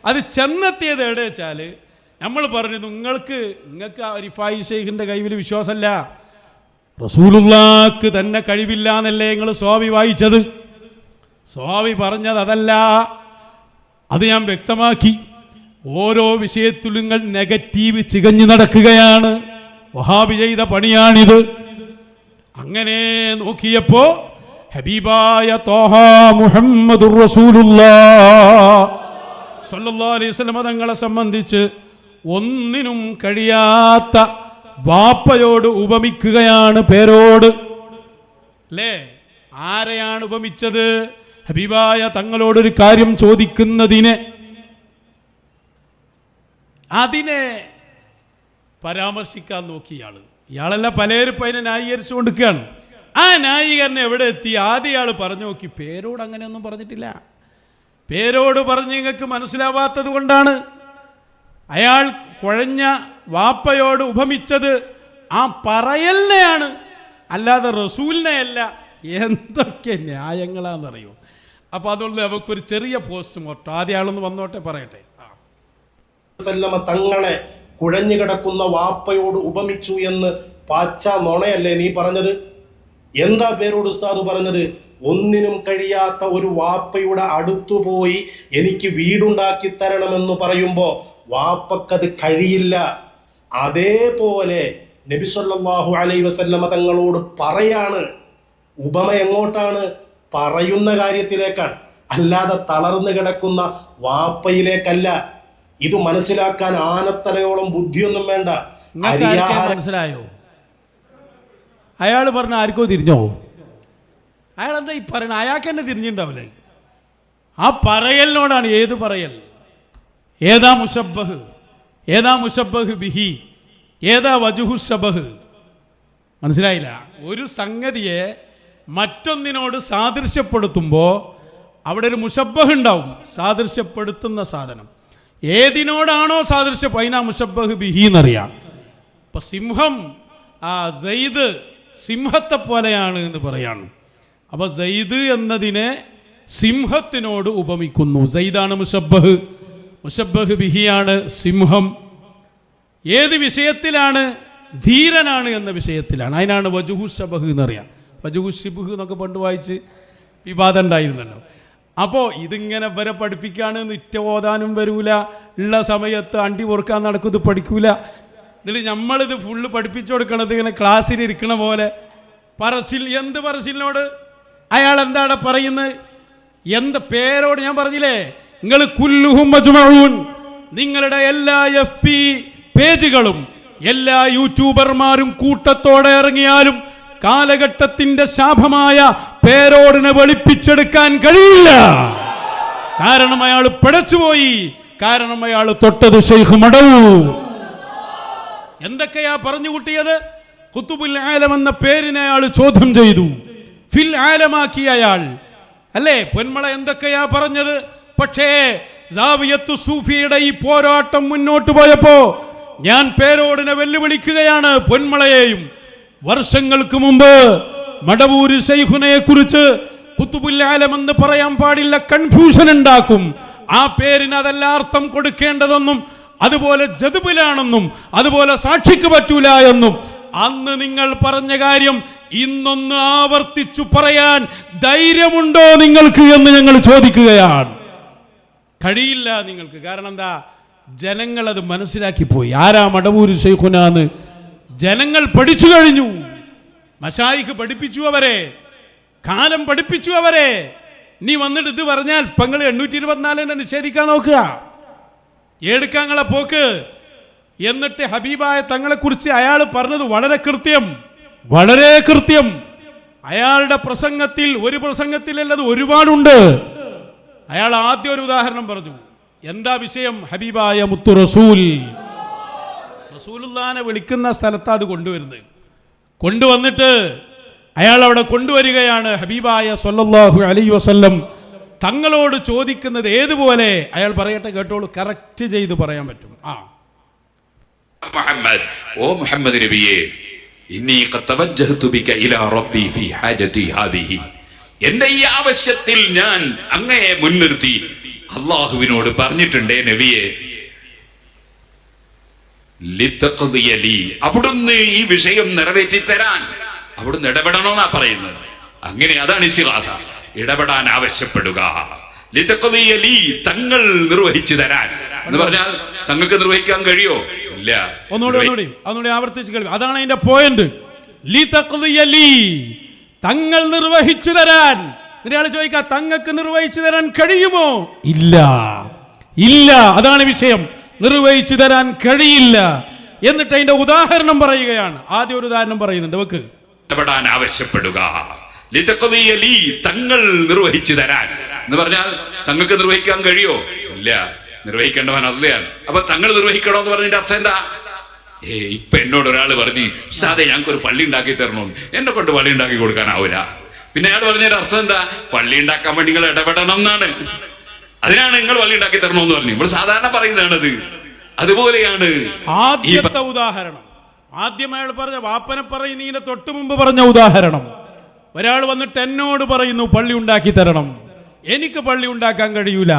അത് ചെന്നെത്തിയത് എവിടെ വെച്ചാൽ നമ്മൾ പറഞ്ഞു നിങ്ങൾക്ക് ആ റിഫായി ഷെയ്ഖിൻ്റെ കൈവിൽ വിശ്വാസമല്ല, റസൂലുള്ളാഹിക്ക് തന്നെ കഴിവില്ല എന്നല്ലേ നിങ്ങൾ സ്വാമി വായിച്ചത്. സ്വാമി പറഞ്ഞത് അതല്ല, അത് ഞാൻ വ്യക്തമാക്കി. ഓരോ വിഷയത്തിലും നിങ്ങൾ നെഗറ്റീവ് ചികഞ്ഞു നടക്കുകയാണ്. വഹാബി ചെയ്ത പണിയാണിത്. അങ്ങനെ നോക്കിയപ്പോ ഹബീബായ ത്വാഹ മുഹമ്മദുർ റസൂലുള്ളാഹ് സ്വല്ലല്ലാഹു അലൈഹി വസല്ലം തങ്ങളെ സംബന്ധിച്ച് ഒന്നിനും കഴിയാത്ത വാപ്പയോട് ഉപമിക്കുകയാണ് പേരോട്. അല്ലേ? ആരെയാണ് ഉപമിച്ചത്? ഹബീബായ തങ്ങളോടൊരു കാര്യം ചോദിക്കുന്നതിനെ അതിനെ പരാമർശിക്കാൻ നോക്കിയ ഇയാളെല്ലാം പലരും അതിനെ ന്യായീകരിച്ചു കൊടുക്കുകയാണ്. ആ ന്യായീകരണം എവിടെ എത്തി? ആദ്യ ഇയാൾ പറഞ്ഞു നോക്കി, പേരോട് അങ്ങനെയൊന്നും പറഞ്ഞിട്ടില്ല. പേരോട് പറഞ്ഞ് നിങ്ങൾക്ക് മനസ്സിലാവാത്തത് കൊണ്ടാണ്. അയാൾ കുഴഞ്ഞ വാപ്പയോട് ഉപമിച്ചത് ആ പറയലിനെയാണ്, അല്ലാതെ റസൂലിനെ അല്ല. എന്തൊക്കെ ന്യായങ്ങളാണെന്നറിയോ? അപ്പോൾ അതുകൊണ്ട് നമുക്കൊരു ചെറിയ പോസ്റ്റ്മോർട്ടം ആദ്യ ആളൊന്ന് വന്നോട്ടെ, പറയട്ടെ. തങ്ങളെ കുഴഞ്ഞു കിടക്കുന്ന വാപ്പയോട് ഉപമിച്ചു എന്ന് പാച്ച നുണയല്ലേ നീ പറഞ്ഞത്? എന്താ പേരോട് ഉസ്താദ് പറഞ്ഞത്? ഒന്നിനും കഴിയാത്ത ഒരു വാപ്പയുടെ അടുത്തുപോയി എനിക്ക് വീടുണ്ടാക്കി തരണമെന്ന് പറയുമ്പോൾ വാപ്പക്കത് കഴിയില്ല. അതേപോലെ നബി സല്ലല്ലാഹു അലൈഹി വസല്ലമ തങ്ങളോട് പറയാണ്. ഉപമ എങ്ങോട്ടാണ്? പറയുന്ന കാര്യത്തിലേക്കാണ്, അല്ലാതെ തളർന്നു കിടക്കുന്ന വാപ്പയിലേക്കല്ല. ഇത് മനസ്സിലാക്കാൻ ആനത്തലയോളം ബുദ്ധിയൊന്നും വേണ്ട. മനസ്സിലായോ? അയാൾ പറഞ്ഞ ആർക്കോ തിരിഞ്ഞോ? അയാൾ എന്താ ഈ പറയണ? അയാൾക്ക് തന്നെ തിരിഞ്ഞിട്ടുണ്ടാവില്ലേ? ആ പറയലിനോടാണ്. ഏത് പറയൽ? ഏതാ മുശബ്ബഹ്? ഏതാ മുശബ്ബഹ് ബിഹി? ഏതാ വജുഹു ശബഹ്? മനസ്സിലായില്ല? ഒരു സംഗതിയെ മറ്റൊന്നിനോട് സാദൃശ്യപ്പെടുത്തുമ്പോൾ അവിടെ ഒരു മുശബ്ബഹ് ഉണ്ടാവും, സാദൃശ്യപ്പെടുത്തുന്ന സാധനം. ഏതിനോടാണോ സാദൃശ്യം അതിനാ മുശബ്ബഹ് ബിഹി എന്നറിയാം. ഇപ്പം സിംഹം, ആ സെയ്ദ് സിംഹത്തെ പോലെയാണ് എന്ന് പറയാണ്. അപ്പോൾ സെയ്ദ് എന്നതിനെ സിംഹത്തിനോട് ഉപമിക്കുന്നു. സെയ്ദാണ് മുശബ്ബഹ്, മുശബ്ബഹ് ബിഹിയാണ് സിംഹം. ഏത് വിഷയത്തിലാണ്? ധീരനാണ് എന്ന വിഷയത്തിലാണ്. അതിനാണ് വജുഹു ശബഹ് എന്നറിയാം. വജുഹു ശിബുഹ് എന്നൊക്കെ പണ്ട് വായിച്ച് വിവാദം ഉണ്ടായിരുന്നല്ലോ. അപ്പോൾ ഇതിങ്ങനെ വരെ പഠിപ്പിക്കുകയാണ്. നിറ്റ ഓതാനും വരൂല, ഉള്ള സമയത്ത് അണ്ടി പൊറുക്കാൻ നടക്കും, ഇത് പഠിക്കൂല. എന്നിട്ട് നമ്മളിത് ഫുള്ള് പഠിപ്പിച്ചു കൊടുക്കണത് ഇങ്ങനെ ക്ലാസ്സിൽ ഇരിക്കണ പോലെ പറച്ചിൽ. എന്ത് പറച്ചിലിനോട്? അയാൾ എന്താണ് പറയുന്നത്? എന്ത് പേരോട്? ഞാൻ പറഞ്ഞില്ലേ, നിങ്ങൾ കുല്ലുഹും മജ്മഊൻ, നിങ്ങളുടെ എല്ലാ FB പേജുകളും എല്ലാ യൂട്യൂബർമാരും കൂട്ടത്തോടെ ഇറങ്ങിയാലും കാലഘട്ടത്തിന്റെ ശാപമായ പേരോടിനെ വെളുപ്പിച്ചെടുക്കാൻ കഴിയില്ല. കാരണം അയാൾ പിഴച്ചുപോയി. കാരണം അയാൾ തൊട്ടത് ശൈഖ് മടവു. എന്തൊക്കെയാ പറഞ്ഞു കൂട്ടിയത്? ഖുതുബുൽ ആലം എന്ന പേരിനെ അയാൾ ചോദ്യം ചെയ്തു, ഫിൽ ആലമാക്കി അയാൾ. അല്ലേ? പൊന്മള എന്തൊക്കെയാ പറഞ്ഞത്? പക്ഷേ സാവിയത്തു സൂഫിയുടെ ഈ പോരാട്ടം മുന്നോട്ട് പോയപ്പോ ഞാൻ പേരോടിനെ വെല്ലുവിളിക്കുകയാണ്, പൊന്മളയെയും. വർഷങ്ങൾക്ക് മുമ്പ് മടവൂര് ശൈഖുനെ കുറിച്ച് ഖുതുബുൽ ആലം എന്ന് പറയാൻ പാടില്ല, കൺഫ്യൂഷൻ ഉണ്ടാക്കും. ആ പേരിന് അതല്ല അർത്ഥം കൊടുക്കേണ്ടതെന്നും അതുപോലെ ജദ്ബിലാണെന്നും അതുപോലെ സാക്ഷിക്ക് പറ്റൂല എന്നും അന്ന് നിങ്ങൾ പറഞ്ഞ കാര്യം ഇന്നൊന്ന് ആവർത്തിച്ചു പറയാൻ ധൈര്യമുണ്ടോ നിങ്ങൾക്ക് എന്ന് ഞങ്ങൾ ചോദിക്കുകയാണ്. കഴിയില്ല നിങ്ങൾക്ക്. കാരണം എന്താ? ജനങ്ങൾ അത് മനസ്സിലാക്കിപ്പോയി. ആരാ മടവൂര് ശൈഖുനാന്ന് ജനങ്ങൾ പഠിച്ചു കഴിഞ്ഞു. മശായിഖ് പഠിപ്പിച്ചു അവരെ, കാലം പഠിപ്പിച്ചു അവരെ. നീ വന്നിട്ട് ഇത് പറഞ്ഞാൽ പങ്ങൾ 824 നിഷേധിക്കാൻ നോക്കുക, എടുക്കാങ്ങളെ പോക്ക്. എന്നിട്ട് ഹബീബായ തങ്ങളെക്കുറിച്ച് അയാൾ പറഞ്ഞത് വളരെ കൃത്യം, വളരെ കൃത്യം. അയാളുടെ പ്രസംഗത്തിൽ, ഒരു പ്രസംഗത്തിലല്ലത് ഒരുപാടുണ്ട്. അയാൾ ആദ്യം ഒരു ഉദാഹരണം പറഞ്ഞു. എന്താ വിഷയം? ഹബീബായ മുത്തു റസൂൽ, റസൂലുള്ളാഹിനെ വിളിക്കുന്ന സ്ഥലത്ത് അത് കൊണ്ടുവരുന്നത്. കൊണ്ടുവന്നിട്ട് അയാൾ അവിടെ കൊണ്ടുവരികയാണ്. ഹബീബായ സ്വല്ലല്ലാഹു അലൈഹി വസല്ലം തങ്ങളോട് ചോദിക്കുന്നത് ഏതുപോലെ? അയാൾ പറയട്ടെ, കേട്ടോളൂ. കറക്റ്റ് ചെയ്ത് പറയാൻ പറ്റും. മുഹമ്മദ്, ഓ മുഹമ്മദ് നബിയേ, ഇന്നി ഖദ് തവജ്ജഹതു ബിക ഇലാ റബ്ബി ഫീ ഹാജതി ഹാദിഹി. എന്റെ ഈ ആവശ്യത്തിൽ ഞാൻ അങ്ങയെ മുൻനിർത്തി അള്ളാഹുവിനോട് പറഞ്ഞിട്ടുണ്ടേ നബിയെ, ലിതഖ്ദിയ ലീ, അവിടുന്ന് ഈ വിഷയം നിറവേറ്റി തരാൻ അവിടുന്ന് ഇടപെടണമെന്നാ പറയുന്നത്. അങ്ങനെ അതാണ് ഇസ്തിഗാസ, ഇടപെടാൻ ആവശ്യപ്പെടുക. ലിതഖ്ദിയ ലീ, തങ്ങൾ നിർവഹിച്ചു തരാൻ എന്ന് പറഞ്ഞാൽ തങ്ങൾക്ക് നിർവഹിക്കാൻ കഴിയോ? ഇല്ല. ഒന്നുകൂടി ആവർത്തിച്ച് കേൾക്കുക. അതാണ് അതിന്റെ പോയിന്റ്. ലിതഖ്ദിയ ലീ, തങ്ങൾ നിർവഹിച്ചു തരാൻ. ഒരാൾ ചോദിക്കുക, തങ്ങൾക്ക് നിർവഹിച്ചു തരാൻ കഴിയുമോ? ഇല്ല, ഇല്ല. അതാണ് വിഷയം. നിർവഹിച്ചു തരാൻ കഴിയില്ല. എന്നിട്ട് അതിന്റെ ഉദാഹരണം പറയുകയാണ്. ആദ്യം ഒരു ഉദാഹരണം പറയുന്നുണ്ട്, വെക്ക്. ഇടപെടാൻ ആവശ്യപ്പെടുക. ലിതഖ്ദിയ ലീ, തങ്ങൾ നിർവഹിച്ചു തരാൻ എന്ന് പറഞ്ഞാൽ തങ്ങൾക്ക് നിർവഹിക്കാൻ കഴിയോ? ഇല്ല. നിർവഹിക്കേണ്ടവൻ അള്ളയാണ്. അപ്പൊ തങ്ങൾ നിർവഹിക്കണോ എന്ന് പറഞ്ഞതിന്റെ അർത്ഥം എന്താ? ഇപ്പൊ എന്നോട് ഒരാൾ പറഞ്ഞു, ഉസ്താദേ ഞങ്ങൾക്ക് ഒരു പള്ളി ഉണ്ടാക്കി തരണോ. എന്നെ കൊണ്ട് പള്ളി ഉണ്ടാക്കി കൊടുക്കാനാവൂല. പിന്നെ അയാൾ പറഞ്ഞതിന്റെ അർത്ഥം എന്താ? പള്ളി ഉണ്ടാക്കാൻ വേണ്ടി നിങ്ങൾ ഇടപെടണം എന്നാണ്. അതിനാണ് നിങ്ങൾ പള്ളി ഉണ്ടാക്കി തരണമെന്ന് പറഞ്ഞു. നമ്മൾ സാധാരണ പറയുന്നതാണത്. അതുപോലെയാണ് ആദ്യത്തെ ഉദാഹരണം. ആദ്യം അയാൾ പറഞ്ഞ വാപ്പനെ പറയുന്നതിന് തൊട്ട് മുമ്പ് പറഞ്ഞ ഉദാഹരണം. ഒരാൾ വന്നിട്ട് എന്നോട് പറയുന്നു പള്ളി ഉണ്ടാക്കി തരണം. എനിക്ക് പള്ളി ഉണ്ടാക്കാൻ കഴിയൂല.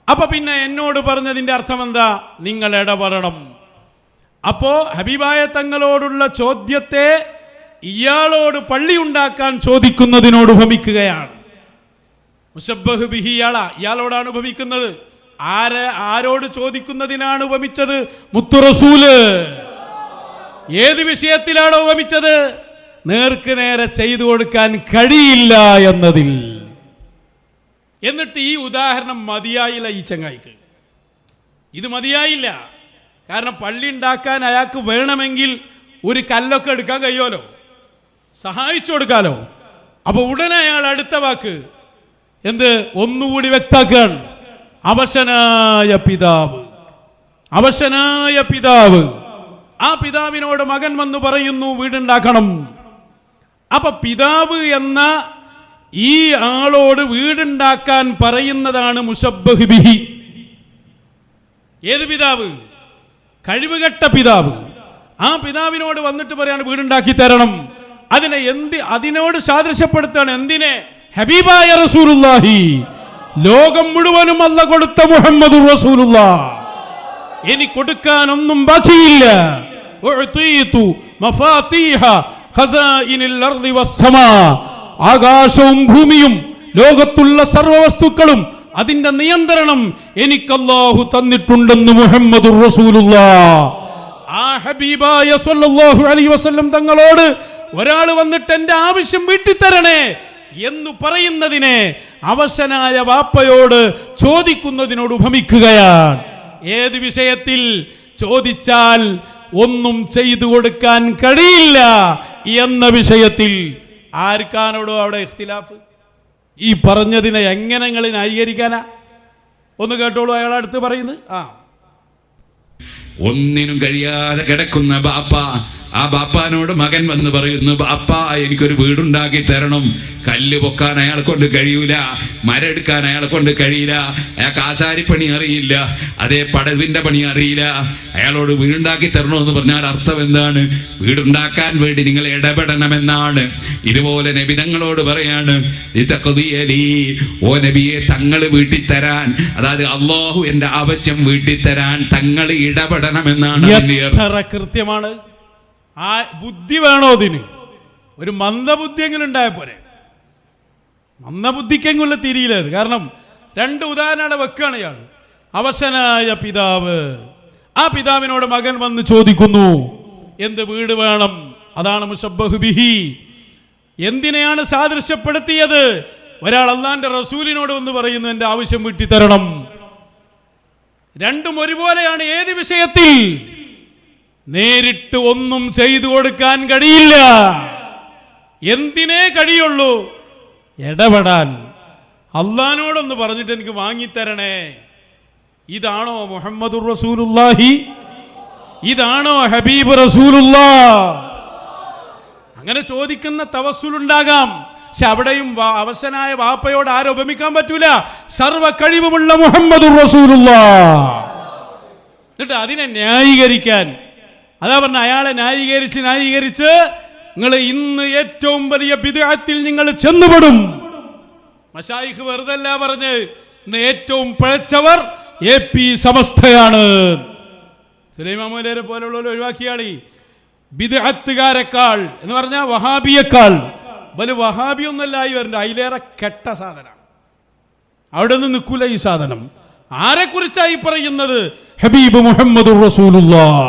അപ്പൊ പിന്നെ എന്നോട് പറഞ്ഞതിന്റെ അർത്ഥം എന്താ? നിങ്ങൾ ഇടപെടണം. അപ്പോ ഹബീബായ തങ്ങളോടുള്ള ചോദ്യത്തെ ഇയാളോട് പള്ളി ഉണ്ടാക്കാൻ ചോദിക്കുന്നതിനോട് ഉപമിക്കുകയാണ്. മുശബ്ബഹ് ബിഹി, ഇയാളോടാണ് ഉപമിക്കുന്നത്. ആരോട് ചോദിക്കുന്നതിനാണ് ഉപമിച്ചത്? മുത്തു റസൂല്. ഏത് വിഷയത്തിലാണോ ഉപമിച്ചത്? നേർക്ക് നേരെ ചെയ്തു കൊടുക്കാൻ കഴിയില്ല എന്നതിൽ. എന്നിട്ട് ഈ ഉദാഹരണം മതിയായില്ല ഈ ചങ്ങായിക്ക്. ഇത് മതിയായില്ല. കാരണം പള്ളി ഉണ്ടാക്കാൻ അയാൾക്ക് വേണമെങ്കിൽ ഒരു കല്ലൊക്കെ എടുക്കാൻ കഴിയുമല്ലോ, സഹായിച്ചു കൊടുക്കാലോ. അപ്പൊ ഉടനെ അയാൾ അടുത്ത വാക്ക് എന്ത്? ഒന്നുകൂടി വ്യക്താക്കുകയാണ്. അവശനായ പിതാവ്, അവശനായ പിതാവ്. ആ പിതാവിനോട് മകൻ വന്ന് പറയുന്നു വീടുണ്ടാക്കണം. അപ്പൊ പിതാവ് എന്ന ഈ ആളോട് വീടുണ്ടാക്കാൻ പറയുന്നതാണ് മുശബ്ബഹ് ബിഹി. ഏത് പിതാവ്? കഴിവുകെട്ട പിതാവ്. ആ പിതാവിനോട് വന്നിട്ട് പറയാണ് വീടുണ്ടാക്കി തരണം. അതിനോട് സാദൃശ്യപ്പെടുത്താണ്. എന്തിനെ? ഹബീബായ റസൂലുള്ളാഹി, ലോകം മുഴുവനും അല്ല കൊടുത്ത മുഹമ്മദുർ റസൂലുള്ളാഹ്. ഇനി കൊടുക്കാൻ ഒന്നും ബാക്കിയില്ല. ഉഅതീതു മഫാതീഹ ഖസാഇനിൽ അർളി വസ്സമാ, ആകാശവും ഭൂമിയും ലോകത്തുള്ള സർവ്വ വസ്തുക്കളും അതിന്റെ നിയന്ത്രണം എനിക്ക് അല്ലാഹു തന്നിട്ടുണ്ടെന്ന് മുഹമ്മദുർ റസൂലുള്ളാഹ്. ആ ഹബീബായ സ്വല്ലല്ലാഹു അലൈഹി വസല്ലം തങ്ങളോട് ഒരാൾ വന്നിട്ട് എന്റെ ആവശ്യം വീട്ടിത്തരണേ എന്ന് പറയുന്നതിനെ അവശനായ വാപ്പയോട് ചോദിക്കുന്നതിനോട് ഉപമിക്കുകയാണ്. ഏത് വിഷയത്തിൽ ചോദിച്ചാൽ ഒന്നും ചെയ്തു കൊടുക്കാൻ കഴിയില്ല എന്ന വിഷയത്തിൽ. ആർക്കാനോടോ അവിടെ ഇഖ്തിലാഫ്? ഈ പറഞ്ഞതിനെ എങ്ങനെ നിങ്ങൾ ന്യായീകരിക്കാനാ? ഒന്ന് കേട്ടോളൂ, അയാളടുത്ത് പറയുന്നത്. ഒന്നിനും കഴിയാതെ കിടക്കുന്ന ബാപ്പ, ആ ബാപ്പാനോട് മകൻ വന്ന് പറയുന്നു, ബാപ്പ എനിക്കൊരു വീടുണ്ടാക്കി തരണം. കല്ല് പൊക്കാൻ അയാളെ കൊണ്ട് കഴിയൂല, മരം എടുക്കാൻ അയാളെ കൊണ്ട് കഴിയില്ല, അയാൾക്ക് ആശാരിപ്പണി അറിയില്ല, അതേ പടവിന്റെ പണി അറിയില്ല. അയാളോട് വീടുണ്ടാക്കി തരണമെന്ന് പറഞ്ഞാൽ അർത്ഥം എന്താണ്? വീടുണ്ടാക്കാൻ വേണ്ടി നിങ്ങൾ ഇടപെടണമെന്നാണ്. ഇതുപോലെ നബി തങ്ങളോട് പറയാണ്, ഓ നബിയെ, തങ്ങൾ വീട്ടിൽ തരാൻ, അതായത് അള്ളാഹു എന്റെ ആവശ്യം വീട്ടിൽ തരാൻ തങ്ങൾ ഇടപെടണമെന്നാണ്. കൃത്യമാണ്. ആ ബുദ്ധി വേണോ അതിന്? ഒരു മന്ദബുദ്ധിയെങ്കിലും ഉണ്ടായ പോരെ. മന്ദബുദ്ധിക്കെങ്കിലും തിരിയില്ല. കാരണം രണ്ട് ഉദാഹരണം വെക്കുകയാണ് ഇയാൾ. അവശനായ പിതാവ്, ആ പിതാവിനോട് മകൻ വന്ന് ചോദിക്കുന്നു എന്ത്? വീട് വേണം. അതാണ് മുശബ്ബഹ് ബിഹി. എന്തിനെയാണ് സാദൃശ്യപ്പെടുത്തിയത്? ഒരാൾ അള്ളാന്റെ റസൂലിനോട് വന്ന് പറയുന്നു എന്റെ ആവശ്യം വീട്ടി തരണം. രണ്ടും ഒരുപോലെയാണ്. ഏത് വിഷയത്തിൽ? നേരിട്ട് ഒന്നും ചെയ്തു കൊടുക്കാൻ കഴിയില്ല. എന്തിനേ കഴിയുള്ളൂ? ഇടപെടാൻ. അള്ളാനോടൊന്ന് പറഞ്ഞിട്ട് എനിക്ക് വാങ്ങിത്തരണേ. ഇതാണോ മുഹമ്മദുർ റസൂലുള്ളാഹി? ഇതാണോ ഹബീബ് റസൂലുള്ളാഹ്? അങ്ങനെ ചോദിക്കുന്ന തവസ്സുലുണ്ടാകാം. പക്ഷെ അവിടെയും അവശനായ വാപ്പയോട് ആരും ഉപമിക്കാൻ പറ്റൂല. സർവ്വ കഴിവുമുള്ള മുഹമ്മദുർ റസൂലുള്ളാഹ്. എന്നിട്ട് അതിനെ ന്യായീകരിക്കാൻ, അതാ പറഞ്ഞ അയാളെ ന്യായീകരിച്ച് നിങ്ങൾ ഇന്ന് ഏറ്റവും വലിയ ബിദ്അത്തിൽ നിങ്ങൾ ചെന്നുപെടും. മശായിഖ് വെറുതല്ല പറഞ്ഞ് ഇന്ന് ഏറ്റവും പിഴച്ചവർ AP സമസ്തയാണ്. സുലൈമാൻ മൗലവിയെ പോലുള്ളവർ ഒഴിവാക്കിയാളി. ബിദ്അത്തുകാരെക്കാൾ എന്ന് പറഞ്ഞാൽ വഹാബിയേക്കാൾ വഹാബി ഒന്നല്ലായി വരണ്ട, അതിലേറെ കെട്ട സാധനം. അവിടെ നിന്ന് നിൽക്കൂല ഈ സാധനം. ആരെക്കുറിച്ചായി പറയുന്നത്? ഹബീബ് മുഹമ്മദുർ റസൂലുള്ളാഹ്.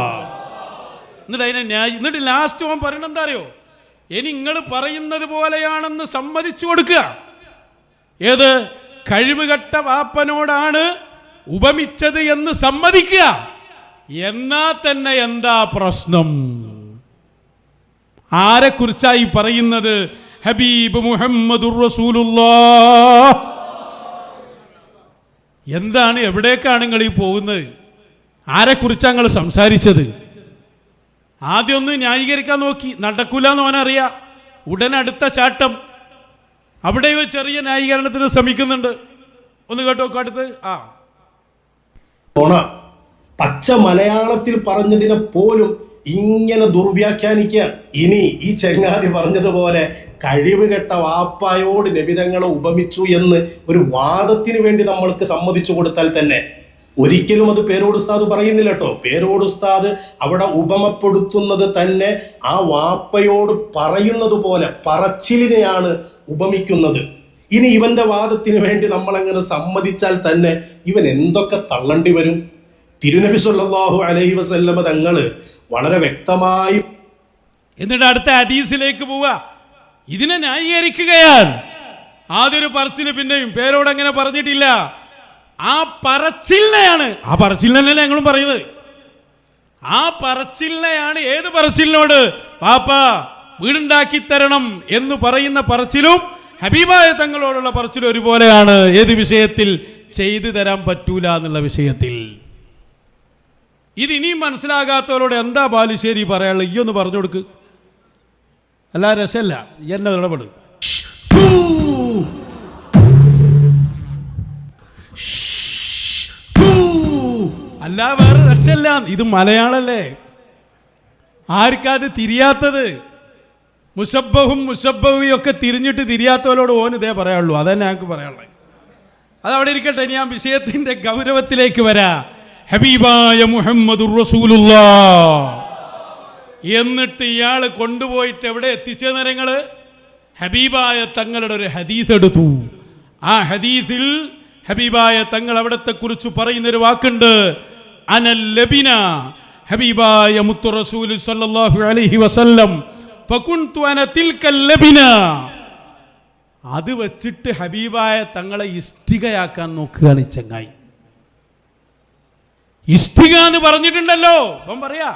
എന്നിട്ട് ലാസ്റ്റ് അവൻ പറയണത് എന്താ അറിയോ? ഇനി നിങ്ങൾ പറയുന്നത് പോലെയാണെന്ന് സമ്മതിച്ചു കൊടുക്കുക. ഏത്? കഴിവുകെട്ട വാപ്പനോടാണ് ഉപമിച്ചത് എന്ന് സമ്മതിക്കുക. എന്നാ തന്നെ എന്താ പ്രശ്നം? ആരെക്കുറിച്ചായി പറയുന്നത്? ഹബീബ് മുഹമ്മദുർ റസൂലുള്ളാഹ്. എന്താണ്, എവിടേക്കാണ് നിങ്ങൾ ഈ പോകുന്നത്? ആരെക്കുറിച്ചാണ് നിങ്ങൾ സംസാരിച്ചത്? ആദ്യം ഒന്ന് ന്യായീകരിക്കാൻ നോക്കി, നടക്കൂല എന്ന് അവനറിയാം. ഉടനെ അടുത്ത ചാട്ടം. അവിടെ ചെറിയ ന്യായീകരണത്തിന് ശ്രമിക്കുന്നുണ്ട്. ഒന്ന് കേട്ടോ അടുത്ത്. പച്ച മലയാളത്തിൽ പറഞ്ഞതിനെ പോലും ഇങ്ങനെ ദുർവ്യാഖ്യാനിക്കുക. ഇനി ഈ ചെങ്ങാതി പറഞ്ഞതുപോലെ കഴിവുകെട്ട വാപ്പായോട് നബിതങ്ങളെ ഉപമിച്ചു എന്ന് ഒരു വാദത്തിന് വേണ്ടി നമ്മൾക്ക് സമ്മതിച്ചു കൊടുത്താൽ തന്നെ ഒരിക്കലും അത് പേരോട് ഉസ്താദ് പറയുന്നില്ല കേട്ടോ. പേരോട് ഉസ്താദ് അവിടെ ഉപമപ്പെടുത്തുന്നത് തന്നെ ആ വാപ്പയോട് പറയുന്നത് പോലെ പറച്ചിലിനെയാണ് ഉപമിക്കുന്നത്. ഇനി ഇവന്റെ വാദത്തിന് വേണ്ടി നമ്മളങ്ങനെ സമ്മതിച്ചാൽ തന്നെ ഇവൻ എന്തൊക്കെ തള്ളണ്ടി വരും? തിരുനബി സല്ലല്ലാഹു അലൈഹി വസല്ലമ തങ്ങള് വളരെ വ്യക്തമായി. എന്നിട്ട് അടുത്ത ഹദീസിലേക്ക് പോവുക. ഇതിനെ ന്യായീകരിക്കുകയാണ്. ആദ്യൊരു പറച്ചില് പിന്നെയും പേരോട് അങ്ങനെ പറഞ്ഞിട്ടില്ല. ആ പറച്ചിലിനെയാണ്, ആ പറച്ചിലിനല്ലേ ഞങ്ങളും പറയുന്നത്. ആ പറച്ചിലിനെയാണ്. ഏത് പറച്ചിലിനോട്? പാപ്പ വീടുണ്ടാക്കി തരണം എന്ന് പറയുന്ന പറച്ചിലും ഹബീബായ തങ്ങളോടുള്ള പറച്ചിലും ഒരുപോലെയാണ്. ഏത് വിഷയത്തിൽ? ചെയ്തു തരാൻ പറ്റൂല എന്നുള്ള വിഷയത്തിൽ. ഇത് ഇനിയും മനസ്സിലാകാത്തവരോട് എന്താ ബാലുശ്ശേരി പറയാനുള്ളത്? ഈ ഒന്ന് പറഞ്ഞു കൊടുക്ക്. അല്ല രസമല്ല, എന്നെ ഇടപെടും. അല്ല വേറെ രക്ഷല്ല. ഇത് മലയാളല്ലേ? ആർക്കത് തിരിയാത്തത്? മുസബ്ബഹും മുസബ്ബഹും ഒക്കെ തിരിഞ്ഞിട്ട് തിരിയാത്തവരോട് ഓന് ഇതേ പറയാനുള്ളൂ. അതന്നെ ഞങ്ങൾക്ക് പറയാനുള്ളത്. അതവിടെ ഇരിക്കട്ടെ. ഇനി ഞാൻ വിഷയത്തിന്റെ ഗൗരവത്തിലേക്ക് വരാം. ഹബീബായ മുഹമ്മദുർ റസൂലുള്ളാഹ്. എന്നിട്ട് ഇയാൾ കൊണ്ടുപോയിട്ട് എവിടെ എത്തിച്ചെന്ന് നിങ്ങള്? ഹബീബായ തങ്ങളുടെ ഒരു ഹദീസ് എടുത്തു. ആ ഹദീസിൽ ഹബീബായ തങ്ങൾ അവിടത്തെ കുറിച്ച് പറയുന്നൊരു വാക്കുണ്ട്. അനൽ ലബിന. ഹബീബായ മുത്തു റസൂൽ സല്ലല്ലാഹു അലൈഹി വസല്ലം ഫകുൻതു അന തിൽക്കൽ ലബിന. അത് വെച്ചിട്ട് ഹബീബായ തങ്ങളെ ഇഷ്ടികയാക്കാൻ നോക്കുകയാണ് ഈ ചങ്ങായി. ഇഷ്ടിക എന്ന് പറഞ്ഞിട്ടുണ്ടല്ലോ. അപ്പം പറയാ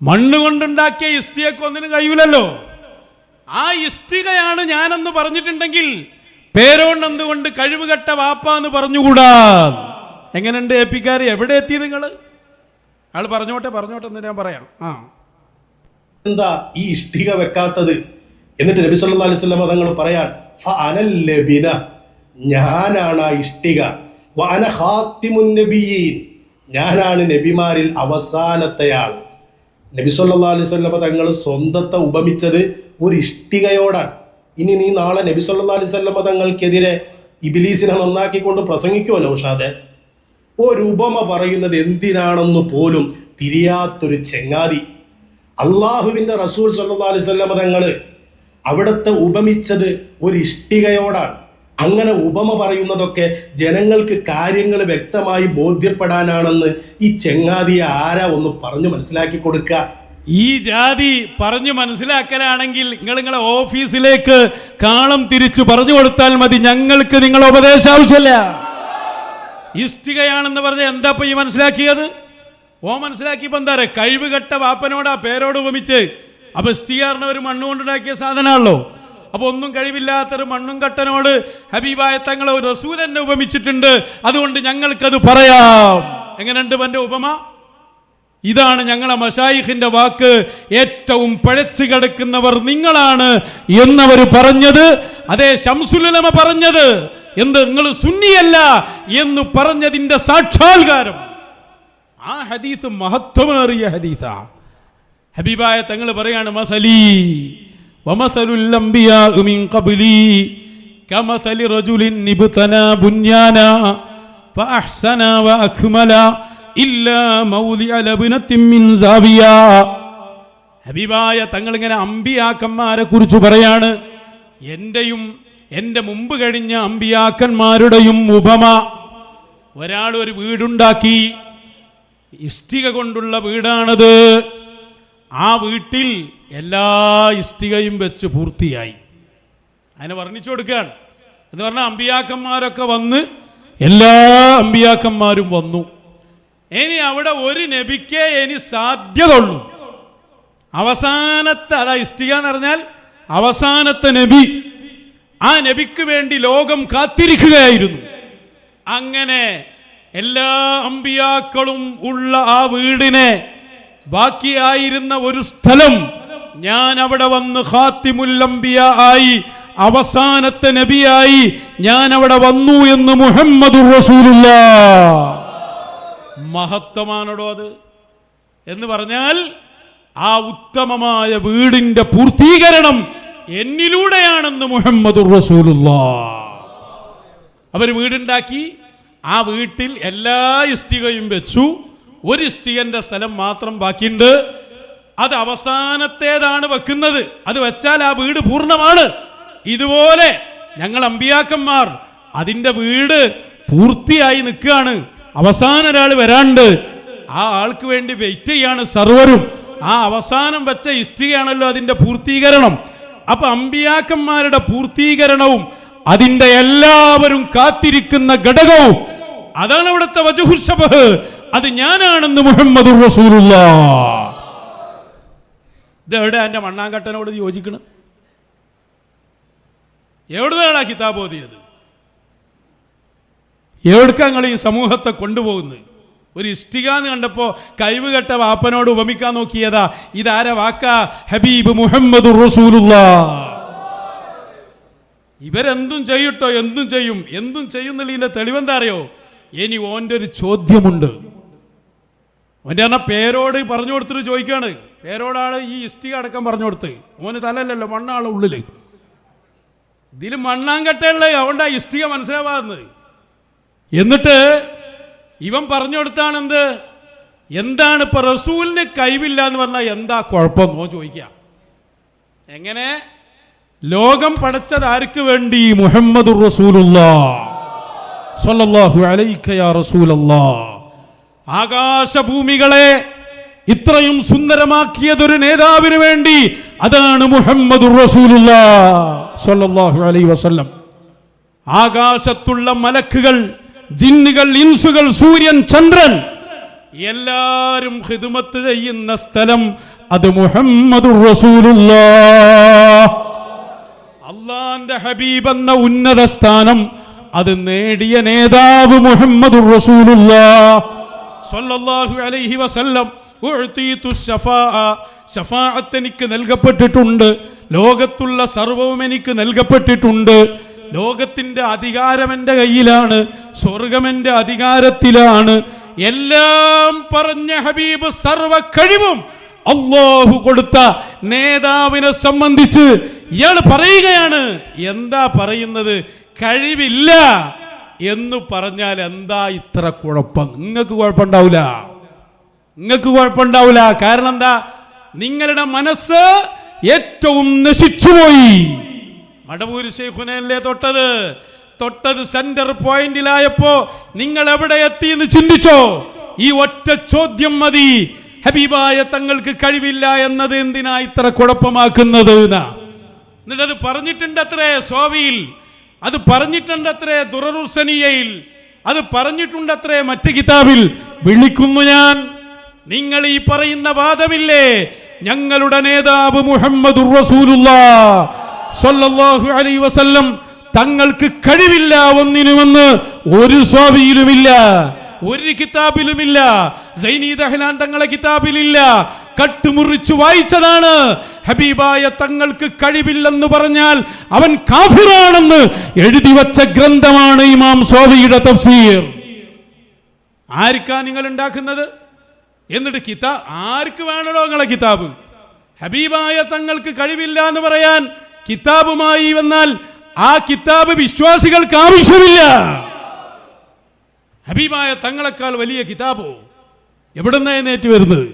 മണ്ണ് കൊണ്ടുണ്ടാക്കിയ ഇഷ്ടികക്ക് ഒന്നിനും കഴിയൂലല്ലോ. ആ ഇഷ്ടികയാണ് ഞാനെന്ന് പറഞ്ഞിട്ടുണ്ടെങ്കിൽ പേരോണ്ടെന്തുകൊണ്ട് കഴിവുകെട്ട വാപ്പ എന്ന് പറഞ്ഞുകൂടാ? എങ്ങനെയുണ്ട് ഏപ്പിക്കാർ? എവിടെ എത്തി നിങ്ങൾ? അയാൾ പറഞ്ഞോട്ടെ എന്ന് ഞാൻ പറയാം. എന്താ ഈ ഇഷ്ടിക വെക്കാത്തത്? എന്നിട്ട് നബി സല്ലല്ലാഹു അലൈഹി വസല്ലം തങ്ങൾ പറയാൻ, ഫഅനൽ ലബിന, ഞാനാണ് ആ ഇഷ്ടിക. വഅന ഖാത്തിമുൻ നബിയീൻ, ഞാനാണ് നബിമാരിൽ അവസാനത്തെയാൾ. നബി സല്ലല്ലാഹു അലൈഹി വസല്ലം തങ്ങൾ സ്വന്തത്തെ ഉപമിച്ചത് ഒരു ഇഷ്ടികയോടാണ്. ഇനി നീ നാളെ നബി സല്ലല്ലാഹു അലൈഹി വസല്ലം തങ്ങൾക്കെതിരെ ഇബ്ലീസിനെ നന്നാക്കിക്കൊണ്ട് പ്രസംഗിക്കുമോ നൗഷാദെ? ഒരു ഉപമ പറയുന്നത് എന്തിനാണെന്ന് പോലും തിരിയാത്തൊരു ചെങ്ങാതി. അള്ളാഹുവിന്റെ റസൂൽ സല്ലല്ലാഹു അലൈഹി വസല്ലം തങ്ങള് അവിടുത്തെ ഉപമിച്ചത് ഒരു ഇഷ്ടികയോടാണ്. അങ്ങനെ ഉപമ പറയുന്നതൊക്കെ ജനങ്ങൾക്ക് കാര്യങ്ങൾ വ്യക്തമായി ബോധ്യപ്പെടാനാണെന്ന് ഈ ചെങ്ങാതിയെ ആരാ ഒന്ന് പറഞ്ഞു മനസ്സിലാക്കി കൊടുക്കുക. ഈ ജാതി പറഞ്ഞു മനസ്സിലാക്കലാണെങ്കിൽ നിങ്ങളെ ഓഫീസിലേക്ക് കാളം തിരിച്ചു പറഞ്ഞു കൊടുത്താൽ മതി. ഞങ്ങൾക്ക് നിങ്ങളെ ഉപദേശം ആവശ്യമില്ല. ഇഷ്ടികയാണെന്ന് പറഞ്ഞ എന്താ ഈ മനസ്സിലാക്കിയത്? മനസ്സിലാക്കിയപ്പോ എന്താ പറയുക? കഴിവുകെട്ട വാപ്പനോടാ പേരോട് ഉപമിച്ച്. അപ്പൊ ഇഷ്ടികാറിന് ഒരു മണ്ണുകൊണ്ടുണ്ടാക്കിയ സാധനമാണല്ലോ. അപ്പൊ ഒന്നും കഴിവില്ലാത്തൊരു മണ്ണും കട്ടനോട് ഹബീബായ തങ്ങളെ ഒരു റസൂൽ എന്നെ ഉപമിച്ചിട്ടുണ്ട്, അതുകൊണ്ട് ഞങ്ങൾക്കത് പറയാം. എങ്ങനെയുണ്ട് എന്റെ ഉപമ? ഇതാണ് ഞങ്ങളെ മശായിഖിന്റെ വാക്ക്. ഏറ്റവും പഴച്ചു കിടക്കുന്നവർ നിങ്ങളാണ് എന്നവർ പറഞ്ഞത്. അതേ ശംസുൽ ഉലമ പറഞ്ഞത് എന്ത്? നിങ്ങൾ സുന്നിയല്ല എന്ന് പറഞ്ഞതിന്റെ സാക്ഷാത്കാരം. ആ ഹദീസ് മഹത്വമേറിയ ഹദീസാ. ഹബീബായ തങ്ങൾ പറയാണ്, മസലി വമസലുൽ അംബിയാ മിൻ ഖബ്ലി, കമസലി റജുലിൻ ഇബ്തനാ ബുന്യാനാ ഫഅഹ്സന വഅക്മല ഇല്ലാ മൗദിഅ ലബ്നത്തിൻ മിൻ സാവിയ. ഹബീബായ തങ്ങൾ ഇങ്ങനെ അമ്പിയാക്കന്മാരെ കുറിച്ച് പറയാണ്. എന്റെയും എൻ്റെ മുമ്പ് കഴിഞ്ഞ അമ്പിയാക്കന്മാരുടെയും ഉപമ, ഒരാൾ ഒരു വീടുണ്ടാക്കി, ഇഷ്ടിക കൊണ്ടുള്ള വീടാണത്. ആ വീട്ടിൽ എല്ലാ ഇഷ്ടികയും വെച്ച് പൂർത്തിയായി. അതിനെ വർണ്ണിച്ചു കൊടുക്കുകയാണ്. എന്ന് പറഞ്ഞാൽ അമ്പിയാക്കന്മാരൊക്കെ വന്ന്, എല്ലാ അമ്പിയാക്കന്മാരും വന്നു. ഇനി അവിടെ ഒരു നബിക്കേ ഇനി സാധ്യത ഉള്ളൂ. അവസാനത്തെ, അതാ ഇഷ്ടിക എന്ന് പറഞ്ഞാൽ അവസാനത്തെ നബി. ആ നബിക്ക് വേണ്ടി ലോകം കാത്തിരിക്കുകയായിരുന്നു. അങ്ങനെ എല്ലാ അമ്പിയാക്കളും ഉള്ള ആ വീടിനെ, ബാക്കിയായിരുന്ന ഒരു സ്ഥലം, ഞാൻ അവിടെ വന്ന് ഖാത്തിമുൽ അംബിയ ആയി, അവസാനത്തെ നബിയായി ഞാൻ അവിടെ വന്നു എന്ന് മുഹമ്മദുർ റസൂലുള്ളാഹ്. മഹത്വമാണോ അത് എന്ന് പറഞ്ഞാൽ, ആ ഉത്തമമായ വീടിന്റെ പൂർത്തീകരണം എന്നിലൂടെയാണെന്ന് മുഹമ്മദുർ റസൂലുള്ളാഹ്. അവർ വീടുണ്ടാക്കി, ആ വീട്ടിൽ എല്ലാ ഇഷ്ടികയും വെച്ചു. ഒരു ഇഷ്ടികന്റെ സ്ഥലം മാത്രം ബാക്കിയുണ്ട്. അത് അവസാനത്തേതാണ് വെക്കുന്നത്. അത് വെച്ചാൽ ആ വീട് പൂർണ്ണമാണ്. ഇതുപോലെ ഞങ്ങൾ അമ്പിയാക്കന്മാർ അതിൻ്റെ വീട് പൂർത്തിയായി നിൽക്കുകയാണ്. അവസാന ഒരാൾ വരാണ്ട്, ആ ആൾക്ക് വേണ്ടി വെയിറ്റ് ചെയ്യാണ് സർവരും. ആ അവസാനം വെച്ച ഇഷ്ടികയാണല്ലോ അതിൻ്റെ പൂർത്തീകരണം. അപ്പൊ അമ്പിയാക്കന്മാരുടെ പൂർത്തീകരണവും അതിൻ്റെ എല്ലാവരും കാത്തിരിക്കുന്ന ഘടകവും അതാണ് അവിടുത്തെ വജ്ഹുശബഹ്. അത് ഞാനാണെന്ന് മുഹമ്മദുർ റസൂലുള്ളാഹ്. ഇതെവിടെ എൻ്റെ മണ്ണാങ്കട്ടനോട് യോജിക്കണം? എവിടുന്നാണ് ആ കിതാബ് ഓതിയത്? എവിടേക്കാ നിങ്ങൾ ഈ സമൂഹത്തെ കൊണ്ടുപോകുന്നത്? ഒരു ഇഷ്ടിക എന്ന് കണ്ടപ്പോൾ കഴിവ് കെട്ട വാപ്പനോട് ഉപമിക്കാൻ നോക്കിയതാ. ഇതാര വാക്കാ? ഹബീബ് മുഹമ്മദുർ റസൂലുള്ളാഹ്. ഇവരെന്തും ചെയ്യട്ടോ, എന്തും ചെയ്യും. എന്തും ചെയ്യുന്നതിന്റെ തെളിവെന്താ അറിയോ? ഇനി ഓൻ്റെ ഒരു ചോദ്യമുണ്ട്. ഓൻ്റെ പറഞ്ഞ പേരോട് പറഞ്ഞു കൊടുത്തിട്ട് ചോദിക്കാണ്. പേരോടാണ് ഈ ഇഷ്ടിക അടക്കം പറഞ്ഞു കൊടുത്ത്. ഓന് തലല്ലല്ലോ, മണ്ണാണ് ഉള്ളില്. ഇതിൽ മണ്ണാങ്കട്ടയുള്ളത്, അതുകൊണ്ട് ആ ഇഷ്ടിക മനസ്സിലാവാകുന്നത്. എന്നിട്ട് ഇവൻ പറഞ്ഞു കൊടുത്താണ് എന്ത്, എന്താണ് ഇപ്പൊ റസൂലിന് കഴിവില്ല എന്ന് പറഞ്ഞാൽ എന്താ കുഴപ്പം നോ ചോദിക്കാം. എങ്ങനെ? ലോകം പടച്ചത് ആർക്ക് വേണ്ടി? മുഹമ്മദുർ റസൂലുള്ളാഹ് സ്വല്ലല്ലാഹു അലൈക യാ റസൂലല്ലാഹ്. ആകാശഭൂമികളെ ഇത്രയും സുന്ദരമാക്കിയതൊരു നേതാവിന് വേണ്ടി. അതാണ് മുഹമ്മദുർ റസൂലുള്ളാഹ് സ്വല്ലല്ലാഹു അലൈഹി വസല്ലം. ആകാശത്തുള്ള മലക്കുകൾ, ജിന്നുകൾ, ഇൻസുകൾ, സൂര്യൻ, ചന്ദ്രൻ എല്ലാരും ഖിദ്മത്ത് ചെയ്യുന്ന സ്ഥലം അത് മുഹമ്മദുർ റസൂലുള്ളാഹ്. അല്ലാഹുവിന്റെ ഹബീബ് എന്ന ഉന്നത സ്ഥാനം അത് നേടിയ നേതാവ് മുഹമ്മദുർ റസൂലുള്ളാഹ് സ്വല്ലല്ലാഹു അലൈഹി വസല്ലം. ഉഅ്തീതു ശഫാഅ, ശഫാഅത്ത് എനിക്ക് നൽകപ്പെട്ടിട്ടുണ്ട്. ലോകത്തുള്ള സർവവും എനിക്ക് നൽകപ്പെട്ടിട്ടുണ്ട്. ലോകത്തിന്റെ അധികാരം എൻ്റെ കയ്യിലാണ്, സ്വർഗം എൻ്റെ അധികാരത്തിലാണ്. എല്ലാം പറഞ്ഞ ഹബീബ് സർവ കഴിവും അല്ലാഹു കൊടുത്ത നേതാവിനെ സംബന്ധിച്ച് ഇയാൾ പറയുകയാണ്. എന്താ പറയുന്നത്? കഴിവില്ല എന്ന് പറഞ്ഞാൽ എന്താ ഇത്ര കുഴപ്പം? നിങ്ങൾക്ക് കുഴപ്പമുണ്ടാവില്ല, നിങ്ങൾക്ക് കുഴപ്പമുണ്ടാവില്ല. കാരണം എന്താ? നിങ്ങളുടെ മനസ്സ് ഏറ്റവും നശിച്ചുപോയി. മടവൂര് ശൈഖുനല്ലേ തൊട്ടത് സെന്റർ പോയിന്റിലായപ്പോ നിങ്ങൾ എവിടെ എത്തി എന്ന് ചിന്തിച്ചോ? ഈ ഒറ്റ ചോദ്യം മതി. ഹബീബായ തങ്ങൾക്ക് കഴിവില്ല എന്നത് എന്തിനാ ഇത്ര കുഴപ്പമാക്കുന്നത്? എന്നിട്ടത് പറഞ്ഞിട്ടുണ്ട് അത്രേ സോവിയിൽ, അത് പറഞ്ഞിട്ടുണ്ട് അത്രേ ദുററുസനിയയിൽ, അത് പറഞ്ഞിട്ടുണ്ട് അത്രേ മറ്റ് കിതാബിൽ. വിളിക്കുന്നു ഞാൻ, നിങ്ങൾ ഈ പറയുന്ന വാദമില്ലേ, ഞങ്ങളുടെ നേതാവ് മുഹമ്മദുർ റസൂലുള്ളാഹ് സ്വല്ലല്ലാഹു അലൈഹി വസല്ലം തങ്ങൾക്ക് കഴിവില്ല ഒന്നിനുമെന്ന് ഒരു സ്വാവിയിലുമില്ല, ഒരു കിതാബിലുമില്ല, സൈനി ദഹ്ലാൻ തങ്ങളെ കിതാബിലില്ല. കട്ടുമുറിച്ചു വായിച്ചതാണ്. ഹബീബായ തങ്ങൾക്ക് കഴിവില്ലെന്ന് പറഞ്ഞാൽ അവൻ കാഫിറാണെന്ന് എഴുതി വച്ച ഗ്രന്ഥമാണ് ഇമാം സോവിയുടെ തഫ്സീർ. ആർക്കാ നിങ്ങൾ ഉണ്ടാക്കുന്നത്? എന്നിട്ട് കിതാബ് ആർക്ക് വേണോ നിങ്ങളെ കിതാബ്? ഹബീബായ തങ്ങൾക്ക് കഴിവില്ല എന്ന് പറയാൻ കിതാബുമായി വന്നാൽ ആ കിതാബ് വിശ്വാസികൾക്ക് ആവശ്യമില്ല. ഹബീബായ തങ്ങളെക്കാൾ വലിയ കിതാബോ എവിടുന്ന നേറ്റ് വരുന്നത്?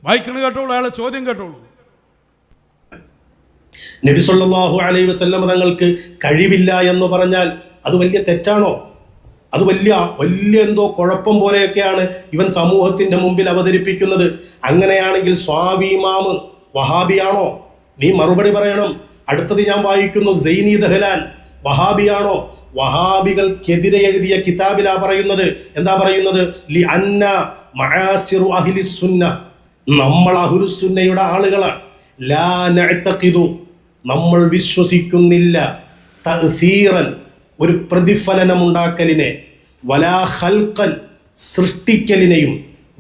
വായിക്കണ കേട്ടോളൂ, അയാളെ ചോദ്യം കേട്ടോളൂ. നബി സല്ലല്ലാഹു അലൈഹി വസല്ലം തങ്ങൾക്ക് കഴിവില്ല എന്ന് പറഞ്ഞാൽ അത് വലിയ തെറ്റാണോ? അത് വലിയ എന്തോ കുഴപ്പം പോലെയൊക്കെയാണ് ഇവൻ സമൂഹത്തിന്റെ മുമ്പിൽ അവതരിപ്പിക്കുന്നത്. അങ്ങനെയാണെങ്കിൽ സ്വാവി ഇമാമ് വഹാബിയാണോ? നീ മറുപടി പറയണം. അടുത്തത് ഞാൻ വായിക്കുന്നു, സൈനി ദഹ്ലാൻ വഹാബിയാണോ? വഹാബികൾക്കെതിരെ എഴുതിയ കിതാബിലാ പറയുന്നത്. എന്താ പറയുന്നത്? ലി അന്ന മആശിറു അഹ്ലിസ് സുന്ന, നമ്മൾ അഹ്ലുസുന്നയുടെ ആളുകളാണ്. ലാ നഅ്തഖിദു, നമ്മൾ വിശ്വസിക്കുന്നില്ല, തഅ്സീറൻ, ഒരു പ്രതിഫലനം ഉണ്ടാക്കലിനെ, വലാ ഖൽഖൻ, സൃഷ്ടിക്കലിനെയും,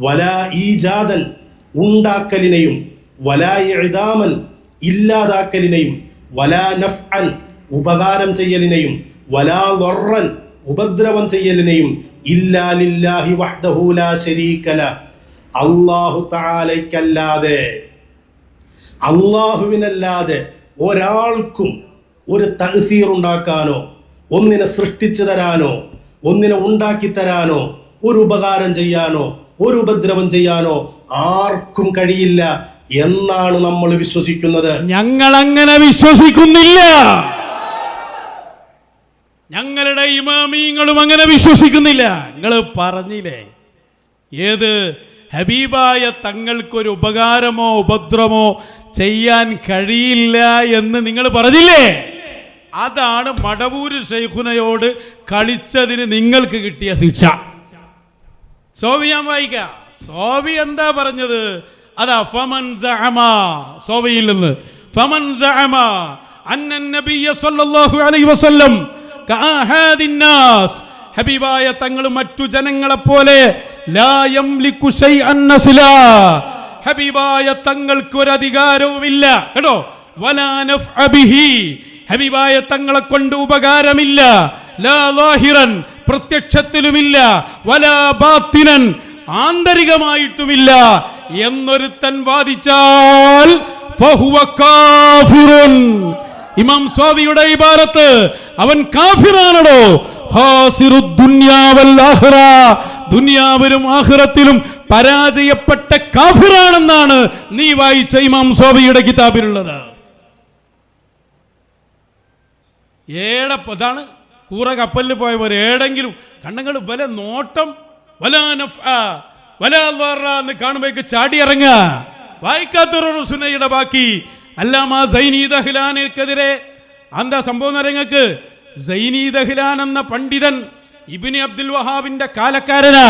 വലാ ഈജാദൻ, ഉണ്ടാക്കലിനെയും, വലാ ഇഅദാമൻ, ഇല്ലാതാക്കലിനെയും, വലാ നഫ്അൻ, ഉപകാരം ചെയ്യലിനെയും, വലാ ദർറൻ, ഉപദ്രവം ചെയ്യലിനെയും, ഇല്ലാ ലില്ലാഹി വഹ്ദഹു ലാ ശരീക ലഹ്, അല്ലാഹു തആലയ്ക്കല്ലാതെ, അല്ലാഹുവിനല്ലാതെ ഒരാൾക്കും ഒരു തഅ്സീർ ഉണ്ടാക്കാനോ, ഒന്നിനെ സൃഷ്ടിച്ചു തരാനോ, ഒന്നിനെ ഉണ്ടാക്കി തരാനോ, ഒരു ഉപകാരം ചെയ്യാനോ, ഒരു ഉപദ്രവം ചെയ്യാനോ ആർക്കും കഴിയില്ല എന്നാണ് നമ്മൾ വിശ്വസിക്കുന്നത്. ഞങ്ങൾ അങ്ങനെ വിശ്വസിക്കുന്നില്ല. ഞങ്ങളുടെ ഇമാമീങ്ങളും അങ്ങനെ വിശ്വസിക്കുന്നില്ല. നിങ്ങൾ പറഞ്ഞില്ലേ, ഏത് ഹബീബായ തങ്ങൾക്കൊരു ഉപകാരമോ ഉപദ്രവമോ ചെയ്യാൻ കഴിയില്ല എന്ന് നിങ്ങൾ പറഞ്ഞില്ലേ? അതാണ് മടവൂര് ശൈഖുനയോട് കളിച്ചതിന് നിങ്ങൾക്ക് കിട്ടിയ ശിക്ഷ. സോവി ഞാൻ വായിക്കാം. സോവി എന്താ പറഞ്ഞത്? അതാ ഫമൻ സഅമ, സോവിയിൽ നിന്ന് ഫമൻ സഅമ അന്നൻ നബിയ സല്ലല്ലാഹു അലൈഹി വസല്ലം കഅഹാദിൻ നാസ്, ഹബീബായ തങ്ങൾ മറ്റു ജനങ്ങളെ പോലെ ലാ യംലികു ശൈഅൻ നസ്ല, ഹബീബായ തങ്ങൾക്ക് ഒരു അധികാരവുമില്ല കേട്ടോ. വലാ നഫ്അ ബിഹി, ഹബീബായ തങ്ങളെ കൊണ്ട് ഉപകാരമില്ല. ലാ ലാഹിറൻ, പ്രത്യക്ഷത്തിലുമില്ല. വലാ ബാത്തിനൻ, ആന്തരികമായിട്ടുമില്ല എന്നൊരുത്തൻ വാദിച്ചാൽ ഫഹുവ കാഫിറുൻ. ഇമാം സ്വാവിയുടെ ഇബാറത്ത്, അവൻ കാഫിറാണോ? ഖാസിറുദ് ദുനിയാ വൽ ആഖിറ, ദുനിയാവിലും ആഖിറത്തിലും പരാജയപ്പെട്ട കാഫിറാണെന്നാണ് നീ വായിച്ച ഇമാം സ്വാവിയുടെ കിതാബിലുള്ളത്. അതാണ് കൂറ കപ്പലിൽ പോയവർ ഏടെങ്കിലും കണ്ണങ്ങൾ വല നോട്ടം വലാ നഫ്അ വലാ ദർറ എന്ന് കാണുമ്പോഴേക്ക് ചാടി ഇറങ്ങുക. വായിക്കാത്തൊരു സുന്നയുടെ ബാക്കി അല്ലാമ സൈനി ദഹ്ലാനെതിരെ എന്താ സംഭവം അറിയങ്ങൾക്ക്? സൈനി ദഹ്ലാൻ എന്ന പണ്ഡിതൻ ഇബ്നു അബ്ദുൽ വഹാബിന്റെ കാലക്കാരനാ.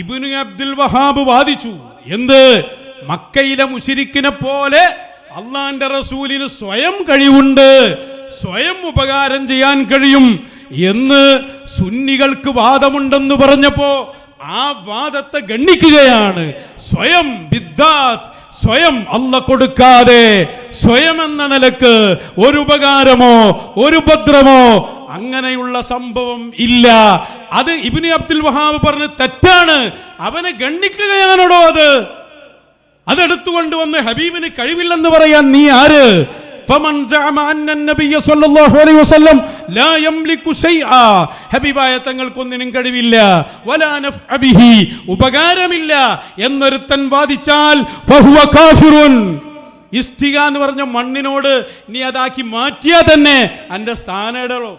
ഇബ്നു അബ്ദുൽ വഹാബ് വാദിച്ചു, എന്ത്? മക്കയിലെ മുശ്രിക്കിനെ പോലെ അള്ളാന്റെ റസൂലിന് സ്വയം കഴിവുണ്ട്, സ്വയം ഉപകാരം ചെയ്യാൻ കഴിയും എന്ന് സുന്നികൾക്ക് വാദമുണ്ടെന്ന് പറഞ്ഞപ്പോ ആ വാദത്തെ ഗണ്ണിക്കുകയാണ്. സ്വയം ബിദ്ദാത്ത്, സ്വയം അല്ല കൊടുക്കാതെ സ്വയം എന്ന നിലക്ക് ഒരു ഉപകാരമോ ഒരു ഉപദ്രവമോ അങ്ങനെയുള്ള സംഭവം ഇല്ല. അത് ഇബ്നു അബ്ദുൽ വഹാബ് പറഞ്ഞ് തെറ്റാണ്. അവനെ ഗണ്ണിക്കുകയാണോ? അതെടുത്തുകൊണ്ടുവന്ന് ഹബീബിന് കഴിവില്ലെന്ന് പറയാൻ നീ ആര്? فمن زعم أن النبي صلى الله عليه وسلم لا يملك شيئا, ഹബീബായ തങ്ങൾക്കൊന്നിനും കഴിവില്ല, വലാ നഫ്അ ബിഹി, ഉപകാരമില്ല എന്നൊരുത്തൻ വാദിച്ചാൽ ഫഹുവ കാഫിറുൻ. ഇസ്തിക എന്ന് പറഞ്ഞ മണ്ണിനോട് നീ അതാക്കി മാറ്റിയാ തന്നെ അന്റെ സ്ഥാനേടോ.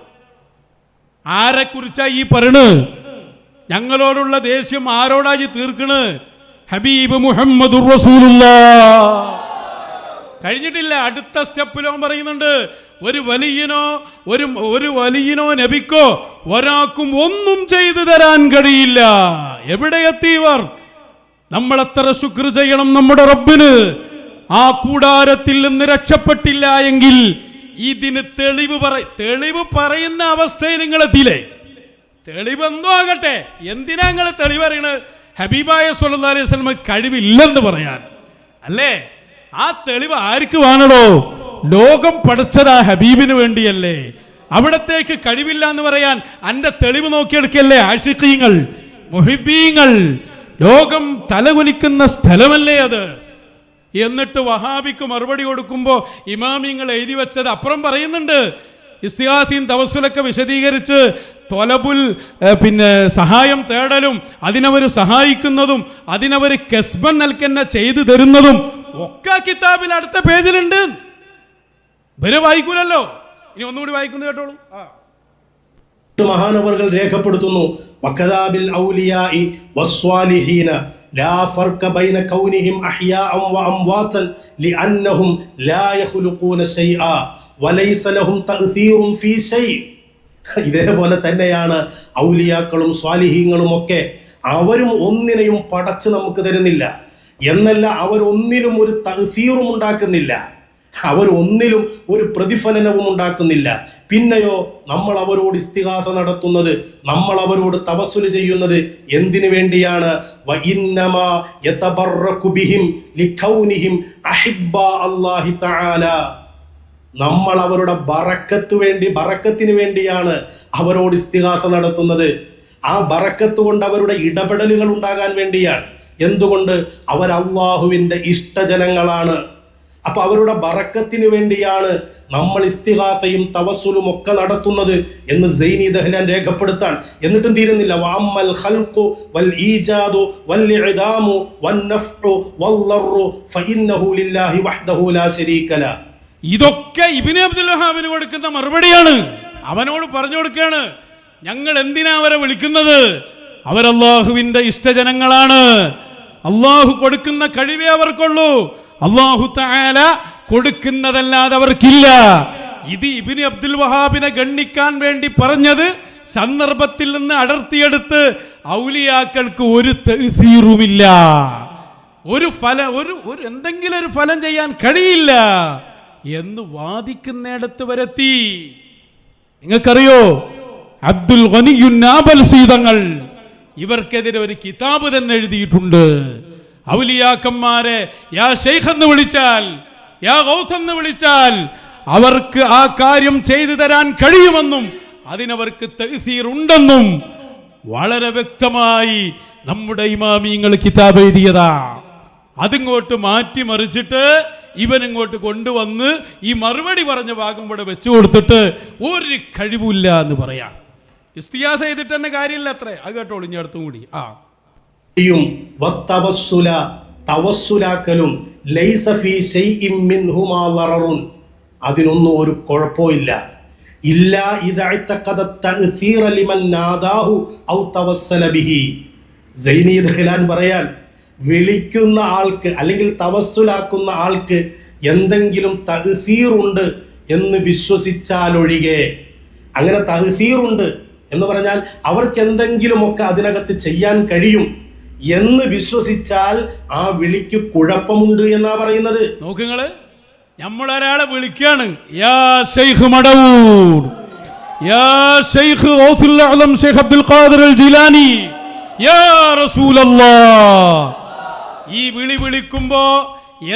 ആരെ കുറിച്ചാ ഈ പറയണ്? ഞങ്ങളോടുള്ള ദേഷ്യം ആരോടായി തീർക്കണ്? ഹബീബ് മുഹമ്മദുർ റസൂലുള്ളാഹ്. കഴിഞ്ഞിട്ടില്ല. അടുത്ത സ്റ്റെപ്പിലോ പറയുന്നുണ്ട്, ഒരു വലിയനോ നബിക്കോ ഒരാൾക്കും ഒന്നും ചെയ്തു തരാൻ കഴിയില്ല. എവിടെ എത്തിയവർ? നമ്മൾ എത്ര ശുക്ർ ചെയ്യണം നമ്മുടെ റബ്ബിന്. ആ കൂടാരത്തിൽ നിന്ന് രക്ഷപ്പെട്ടില്ല എങ്കിൽ ഇതിന് തെളിവ് പറയുന്ന അവസ്ഥയിൽ നിങ്ങൾ എത്തിയില്ലേ? തെളിവ് എന്തോ ആകട്ടെ, എന്തിനാ നിങ്ങൾ തെളിവ് പറയണത്? ഹബീബായ സല്ലല്ലാഹു അലൈഹി വസല്ലം കഴിവില്ലെന്ന് പറയാൻ അല്ലേ? ആ തെളിവ് ആർക്ക് വേണോ? ലോകം പഠിച്ചത് ആ ഹബീബിന് വേണ്ടിയല്ലേ? അവിടത്തേക്ക് കഴിവില്ല എന്ന് പറയാൻ അന്റെ തെളിവ് നോക്കിയെടുക്കല്ലേ ആശിഖീങ്ങൾ, മുഹിബീങ്ങൾ. ലോകം തലകുലിക്കുന്ന സ്ഥലമല്ലേ അത്? എന്നിട്ട് വഹാബിക്ക് മറുപടി കൊടുക്കുമ്പോൾ ഇമാമിങ്ങൾ എഴുതി വെച്ചത് അപ്പുറം പറയുന്നുണ്ട്. ഇസ്തിഗാസയും തവസ്സുലൊക്കെ വിശദീകരിച്ച് തൊലബുൽ സഹായം തേടലും അതിനവർ സഹായിക്കുന്നതും അതിനവർ കസ്ബൻ നൽകന്നെ ചെയ്തു തരുന്നതും ഒക്കെ കിതാബിൽ അടുത്ത പേജിലുണ്ട്. ഇവര് വായിക്കൂലല്ലോ, ഇനി ഒന്നുകൂടി വായിക്കുന്നത് കേട്ടോളൂ. മഹാനവറുകൾ രേഖപ്പെടുത്തുന്നു, വകദാബിൽ ഔലിയാഇ വസ്വാലിഹീന ലാ ഫർഖ ബൈന കൗനിഹിം അഹ്യാഅൻ വഅംവാതൻ ലിഅന്നഹും ലാ യഖ്ലുഖൂന ശൈആ വലൈസ ലഹും തഅ്സീറുൻ ഫീ ശൈ. ഇതേപോലെ തന്നെയാണ് ഔലിയാക്കളും സ്വാലിഹീങ്ങളും ഒക്കെ. അവരും ഒന്നിനെയും പടച്ച് നമുക്ക് തരുന്നില്ല എന്നല്ല, അവരൊന്നിലും ഒരു തഅ്സീറും ഉണ്ടാക്കുന്നില്ല, അവരൊന്നിലും ഒരു പ്രതിഫലനവും ഉണ്ടാക്കുന്നില്ല. പിന്നെയോ നമ്മൾ അവരോട് ഇസ്തിഗാസ നടത്തുന്നത്, നമ്മൾ അവരോട് തവസ്സുൽ ചെയ്യുന്നത് എന്തിനു വേണ്ടിയാണ്? വഇന്നമാ യതബറകു ബിഹിം ലികൗനിഹിം അഹിബ്ബാ അല്ലാഹി തആല. നമ്മൾ അവരുടെ ബറക്കത്തിന് വേണ്ടിയാണ് അവരോട് ഇസ്തിഗാസ നടത്തുന്നത്. ആ ബറക്കത്ത് കൊണ്ട് അവരുടെ ഇടപെടലുകൾ ഉണ്ടാകാൻ വേണ്ടിയാണ്. എന്തുകൊണ്ട്? അവർ അള്ളാഹുവിൻ്റെ ഇഷ്ടജനങ്ങളാണ്. അപ്പൊ അവരുടെ ബറക്കത്തിന് വേണ്ടിയാണ് നമ്മൾ ഇസ്തിഗാസയും തവസ്സുലും ഒക്കെ നടത്തുന്നത് എന്ന് സൈനി ദഹ്ലാൻ രേഖപ്പെടുത്താൻ. എന്നിട്ടും തീരുന്നില്ല. വഅമ്മൽ ഖൽഖു വൽ ഈജാദു വൽ ഇഅദാമു വൻ നഫ്ഉ വൽ ളർറു ഫഇന്നഹു ലില്ലാഹി വഹ്ദഹു ലാ ശരീക ല. ഇതൊക്കെ ഇബ്നു അബ്ദുൽ വഹാബിന് കൊടുക്കുന്ന മറുപടിയാണ്. അവനോട് പറഞ്ഞു കൊടുക്കുകയാണ്, ഞങ്ങൾ എന്തിനാ അവരെ വിളിക്കുന്നത്? അവരല്ലാഹുവിന്റെ ഇഷ്ടജനങ്ങളാണ്. അള്ളാഹു കൊടുക്കുന്ന കഴിവേ അവർക്കുള്ളൂ. അല്ലാഹു തആല കൊടുക്കുന്നതല്ലാതെ അവർക്കില്ല. ഇത് ഇബ്നു അബ്ദുൽ വഹാബിനെ ഗണ്ണിക്കാൻ വേണ്ടി പറഞ്ഞത് സന്ദർഭത്തിൽ നിന്ന് അടർത്തിയെടുത്ത് ഔലിയാക്കൾക്ക് ഒരു തഅ്സീറുമില്ല, ഒരു എന്തെങ്കിലും ഒരു ഫലം ചെയ്യാൻ കഴിയില്ല എന്ന് വാദിക്കുന്നിടത്ത് വരെത്തി. നിങ്ങൾക്കറിയോ, അബ്ദുൽ ഗനിയുൻ നാബൽസി തങ്ങൾ ഇവർക്കെതിരെ ഒരു കിതാബ് തന്നെ എഴുതിയിട്ടുണ്ട്. ഔലിയാക്കന്മാരെ യാ ശൈഖ് എന്ന് വിളിച്ചാൽ, യാ ഗൗസ് എന്ന് വിളിച്ചാൽ അവർക്ക് ആ കാര്യം ചെയ്തു തരാൻ കഴിയുമെന്നും അതിനവർക്ക് തഅ്സീർ ഉണ്ടെന്നും വളരെ വ്യക്തമായി നമ്മുടെ ഇമാമിങ്ങൾ കിതാബ് എഴുതിയതാ. അതിങ്ങോട്ട് മാറ്റിമറിച്ചിട്ട് ഇവനിങ്ങോട്ട് കൊണ്ടുവന്ന് ഈ മറുപടി പറഞ്ഞ ഭാഗം ഇവിടെ വെച്ചു കൊടുത്തിട്ട് ഒരു കഴിവില്ല എന്ന് പറയാം. ഇസ്തിഗാസ ചെയ്തിട്ട് തന്നെ കാര്യമില്ല അത്രേ. അത് കേട്ടോളൂ ഇനി അടുത്തും കൂടി. തവസ്സുലാക്കലും ലൈസ ഫീ ശൈഇൻ മിൻഹുമാ ളററുൻ, അതിനൊന്നും ഒരു കുഴപ്പമില്ല. ഇല്ലാ ഇദാ ഇതഖദ തഅ്സീറ ലിമൻ നാദാഹു ഔ തവസ്സല ബിഹി. സൈനി ദഹ്ലാൻ പറയാൻ, വിളിക്കുന്ന ആൾക്ക് അല്ലെങ്കിൽ തവസ്സുലാക്കുന്ന ആൾക്ക് എന്തെങ്കിലും തഅ്സീറുണ്ട് എന്ന് വിശ്വസിച്ചാലൊഴികെ. അങ്ങനെ തഅ്സീറുണ്ട് എന്ന് പറഞ്ഞാൽ അവർക്ക് എന്തെങ്കിലുമൊക്കെ അതിനകത്ത് ചെയ്യാൻ കഴിയും എന്ന് വിശ്വസിച്ചാൽ ആ വിളിക്ക് കുഴപ്പമുണ്ട് എന്നാ പറയുന്നത്. നോക്കുങ്ങള്, നമ്മളൊരാളെ വിളിക്കാണ്, യാ ശൈഖ് മടവൂർ, യാ ശൈഖ് ഗൗസുൽ അഅ്ലം ശൈഖ് അബ്ദുൽ ഖാദിർ അൽ ജിലാനി, യാ റസൂലല്ലാഹ്. ഈ വിളിക്കുമ്പോ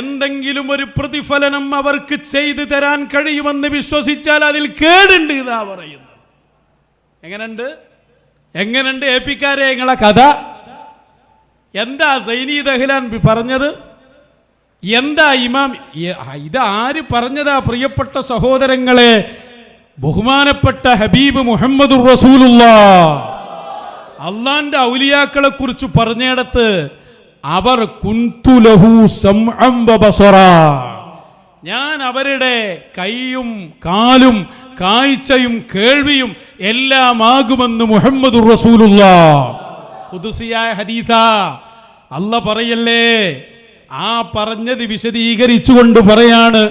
എന്തെങ്കിലും ഒരു പ്രതിഫലനം അവർക്ക് ചെയ്തു തരാൻ കഴിയുമെന്ന് വിശ്വസിച്ചാൽ അതിൽ കേടുണ്ട് എന്നാ പറയുന്നത്. എങ്ങനെയുണ്ട് ഏപ്പിക്കാരെ നിങ്ങളെ കഥ? എന്താ സൈനി ദഹ്ലാൻ പറഞ്ഞത്? എന്താ ഇമാം ഇത് ആര് പറഞ്ഞതാ? പ്രിയപ്പെട്ട സഹോദരങ്ങളെ, ബഹുമാനപ്പെട്ട ഹബീബ് മുഹമ്മദുർ റസൂലുള്ളാഹ് അള്ളാന്റെ ഔലിയാക്കളെ കുറിച്ച് പറഞ്ഞിടത്ത് അവർ കുൻതുലഹു സംഅൻ വബസറ, ഞാൻ അവരുടെ കൈയും കാലും കാഴ്ചയും കേൾവിയും എല്ലാം ആകുമെന്ന് മുഹമ്മദുർ റസൂലുള്ളാഹ്. ഖുദ്സിയായ ഹദീസാ. അല്ലാഹ് പറയല്ലേ, ആ പറഞ്ഞത് വിശദീകരിച്ചുകൊണ്ട് പറയാണ്,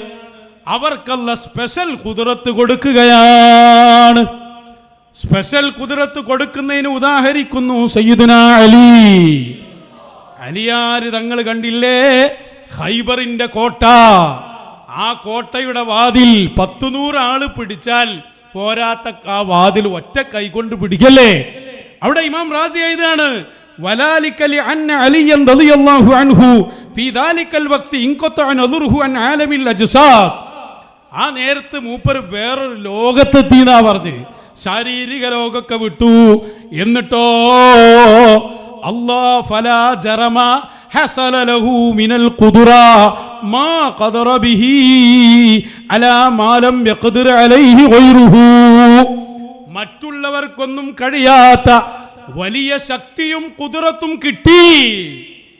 അവർക്കല്ല സ്പെഷ്യൽ ഖുദ്റത്ത് കൊടുക്കുകയാണ്. സ്പെഷ്യൽ ഖുദ്റത്ത് കൊടുക്കുന്നതിന് ഉദാഹരിക്കുന്നു സയ്യിദുനാ അലിയാര് തങ്ങൾ കണ്ടില്ലേ, ഖൈബറിന്റെ കോട്ട. ആ കോട്ടയുടെ വാതിൽ 100 ആള് പിടിച്ചാൽ പോരാത്ത ആ വാതിൽ ഒറ്റ കൈകൊണ്ട് പിടിക്കല്ലേ. അവിടെ ഇമാം റാസി എഴുതാണ്, വലാലിക്കലി അന്ന അലിയൻ റളിയല്ലാഹു അൻഹു ഫീ ദാലിക്കൽ വഖ്തി ഇൻഖത നദറുഹു അൻ ആലമിൽ അജ്സാദ്. ആ നേരത്ത് മൂപ്പർ വേറൊരു ലോകത്തെത്തിയെന്നാ പറഞ്ഞ്, ശാരീരിക ലോകമൊക്കെ വിട്ടു. എന്നിട്ടോ അല്ലാ ഫലാ ജറമ ഹസല ലഹു മിനൽ ഖുദറ മാ ഖദറ ബിഹി അലാ മാ ലം യഖ്ദിർ അലൈഹി ഗൈറുഹു. മറ്റുള്ളവർക്കൊന്നും കഴിയാത്ത വലിയ ശക്തിയും ഖുദ്റത്തും കിട്ടി.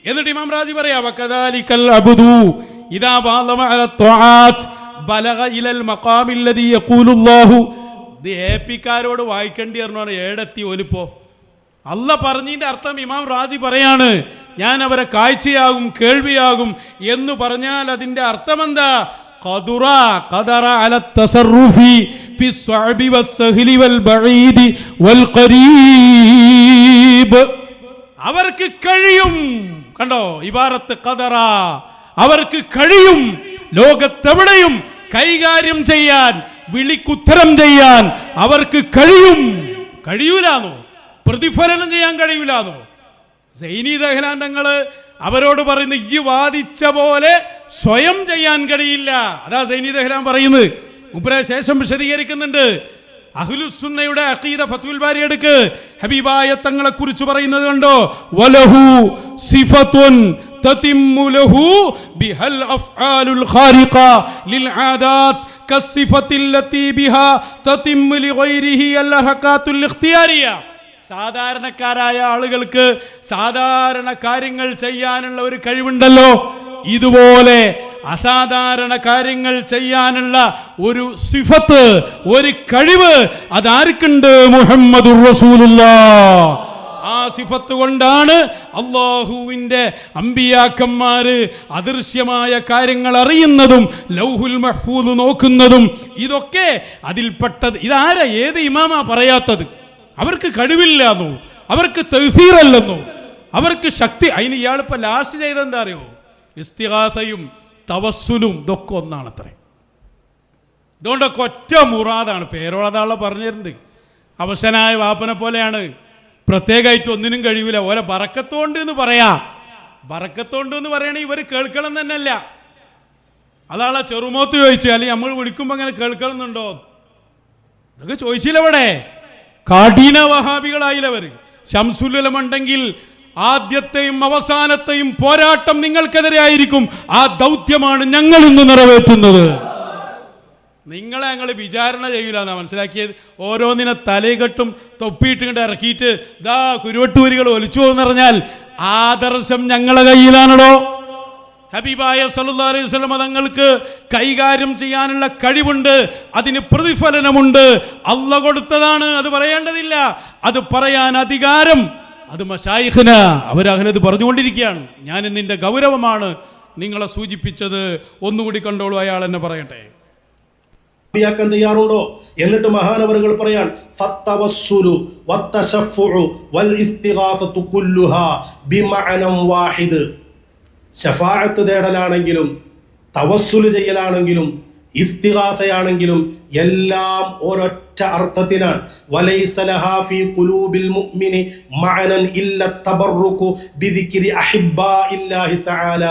എന്നിട്ട് ഇമാം റാസി പറയാ വകദാലികൽ അബ്ദു ഇദാ ബാലമ അല ത്വാഅത്ത് ബലഗ ഇലൽ മഖാമിൽ ലദി യഖൂലുല്ലാഹു. ഇത് ഏപ്പിക്കാരോട് വായിക്കേണ്ടി പറഞ്ഞാണ് ഏടെത്തി ഓലിപ്പോ. അല്ല പറഞ്ഞതിന്റെ അർത്ഥം ഇമാം റാസി പറയാണ്, ഞാൻ അവരെ കാഴ്ചയാകും കേൾവിയാകും എന്ന് പറഞ്ഞാൽ അതിന്റെ അർത്ഥം എന്താ? ഖദറ അല തസറുഫി ഫി സ്വഅബി വസ്സഹ്ലി വൽ ബഈദി വൽ ഖരീബ്. അവർക്ക് കഴിയും. കണ്ടോ ഇബാറത്ത് ഖദറ. അവർക്ക് കഴിയും ലോകത്തെവിടെയും കൈകാര്യം ചെയ്യാൻ, വിളിക്കുത്തരം ചെയ്യാൻ അവർക്ക് കഴിയും. കഴിയൂലാന്നോ? പ്രതിഫലനം ചെയ്യാൻ കഴിയൂലാന്നോ? സൈനി ദഹ്ലാൻ തങ്ങൾ അവരോട് പറയുന്നു, ഈ വാദിച്ച പോലെ സ്വയം ചെയ്യാൻ കഴിയില്ല. അതാ സൈനി ദഹ്ലാൻ പറയുന്നത്. മുപ്പരെ ശേഷം വിശദീകരിക്കുന്നുണ്ട്. അഹ്ലുസുന്നയുടെ അഖീദ ഫത്ഹുൽ ബാരി എടുക്ക്. ഹബീബായ തങ്ങളെ കുറിച്ച് പറയുന്നത് കണ്ടോ, വലഹു സിഫത്തുൻ തതിമ്മു ലഹു ബിഹൽ അഫ്ആലുൽ ഖാരിഖ ലിൽ ആദാത് കസിഫത്തിൽ ലതി ബിഹാ തതിമ്മു ലിഗൈരിഹി അൽ ഹറകാത്തുൽ ഇഖ്തിയാരിയ. സാധാരണക്കാരായ ആളുകൾക്ക് സാധാരണ കാര്യങ്ങൾ ചെയ്യാനുള്ള ഒരു കഴിവുണ്ടല്ലോ, ഇതുപോലെ അസാധാരണ കാര്യങ്ങൾ ചെയ്യാനുള്ള ഒരു സിഫത്ത്, ഒരു കഴിവ് അതാർക്കുണ്ട്? മുഹമ്മദുർ റസൂലുള്ളാഹ്. ആ സിഫത്ത് കൊണ്ടാണ് അല്ലാഹുവിൻ്റെ അമ്പിയാക്കന്മാര് അദൃശ്യമായ കാര്യങ്ങൾ അറിയുന്നതും ലൗഹുൽ മഹ്ഫൂദ് നോക്കുന്നതും. ഇതൊക്കെ അതിൽപ്പെട്ടത്. ഇതാരാ, ഏത് ഇമാമാ പറയാത്തത്? അവർക്ക് കഴിവില്ലെന്നോ, അവർക്ക് തൗഫീറല്ലെന്നോ, അവർക്ക് ശക്തി. അതിന് ഇയാളിപ്പോൾ ലാസ്റ്റ് ചെയ്തെന്താ അറിയോ? ഇസ്തിഗാസയും തവസ്സുലും ഇതൊക്കെ ഒന്നാണത്രേ. ഇതുകൊണ്ടൊക്കെ ഒറ്റ മുറാദാണ്. പേരോളതാളെ പറഞ്ഞിട്ടുണ്ട്. അവശനായ വാപ്പനെ പോലെയാണ്. പ്രത്യേകമായിട്ട് ഒന്നിനും കഴിയൂല. ഓരോ ബറക്കത്തോണ്ട് എന്ന് പറയാം. ബറക്കത്തോണ്ട് എന്ന് പറയണെങ്കിൽ ഇവർ കേൾക്കണം തന്നെയല്ല. അതാളെ ചെറുമോത്ത് ചോദിച്ചു, അല്ലെങ്കിൽ നമ്മൾ വിളിക്കുമ്പോൾ അങ്ങനെ കേൾക്കണമെന്നുണ്ടോ ഇതൊക്കെ ചോദിച്ചില്ല. ഇവിടെ കാഠിന വഹാബികളായില്ലവർ. ശംസുലുലമ ഉണ്ടെങ്കിൽ ആദ്യത്തെയും അവസാനത്തെയും പോരാട്ടം നിങ്ങൾക്കെതിരെ ആയിരിക്കും. ആ ദൗത്യമാണ് ഞങ്ങൾ ഇന്ന് നിറവേറ്റുന്നത്. നിങ്ങളെ ഞങ്ങൾ വിചാരണ ചെയ്യൂല എന്നാ മനസ്സിലാക്കിയത്. ഓരോന്നിനെ തലകെട്ടും തൊപ്പിയിട്ട് ഇങ്ങോട്ട് ഇറക്കിയിട്ട് ഇതാ കുരുവട്ടൂരികൾ ഒലിച്ചു എന്ന് പറഞ്ഞാൽ ആദർശം ഞങ്ങളെ കയ്യിലാണല്ലോ. ഹബീബായ സല്ലല്ലാഹു അലൈഹി വസല്ലം തങ്ങൾക്ക് കൈകാര്യം ചെയ്യാനുള്ള കഴിവുണ്ട്, അതിന് പ്രതിഫലനമുണ്ട്. അല്ലാഹ് കൊടുത്തതാണ്, അത് പറയേണ്ടതില്ല. അത് പറയാൻ അധികാരം അത് മശായിഖിന, അവരത് പറഞ്ഞുകൊണ്ടിരിക്കുകയാണ്. ഞാൻ ഇന്നിൻ്റെ ഗൗരവമാണ് നിങ്ങളെ സൂചിപ്പിച്ചത്. ഒന്നുകൂടി കണ്ടോളൂ, അയാൾ എന്നെ പറയട്ടെ. ാക്കാൻ തയ്യാറുണ്ടോ? എന്നിട്ട് മഹാനവറുകൾ പറയാൻ ഫത്തവസ്സുലു വത്തശഫ്ഫുഉ വൽ ഇസ്തിഗാസതു കുല്ലുഹാ ബിമഅനം വാഹിദ്. ശഫാഅത്ത് തേടലാണെങ്കിലും തവസ്സുൽ ചെയ്യലാണെങ്കിലും ഇസ്തിഗാസയാണെങ്കിലും എല്ലാം ഒരൊറ്റ അർത്ഥത്തിലാണ്. വലൈസ ലഹാ ഫീ ഖുലൂബിൽ മുഅ്മിനി മഅനൻ ഇല്ല തബറുകു ബിദിക്രി അഹിബ്ബാഇല്ലാഹി തആല.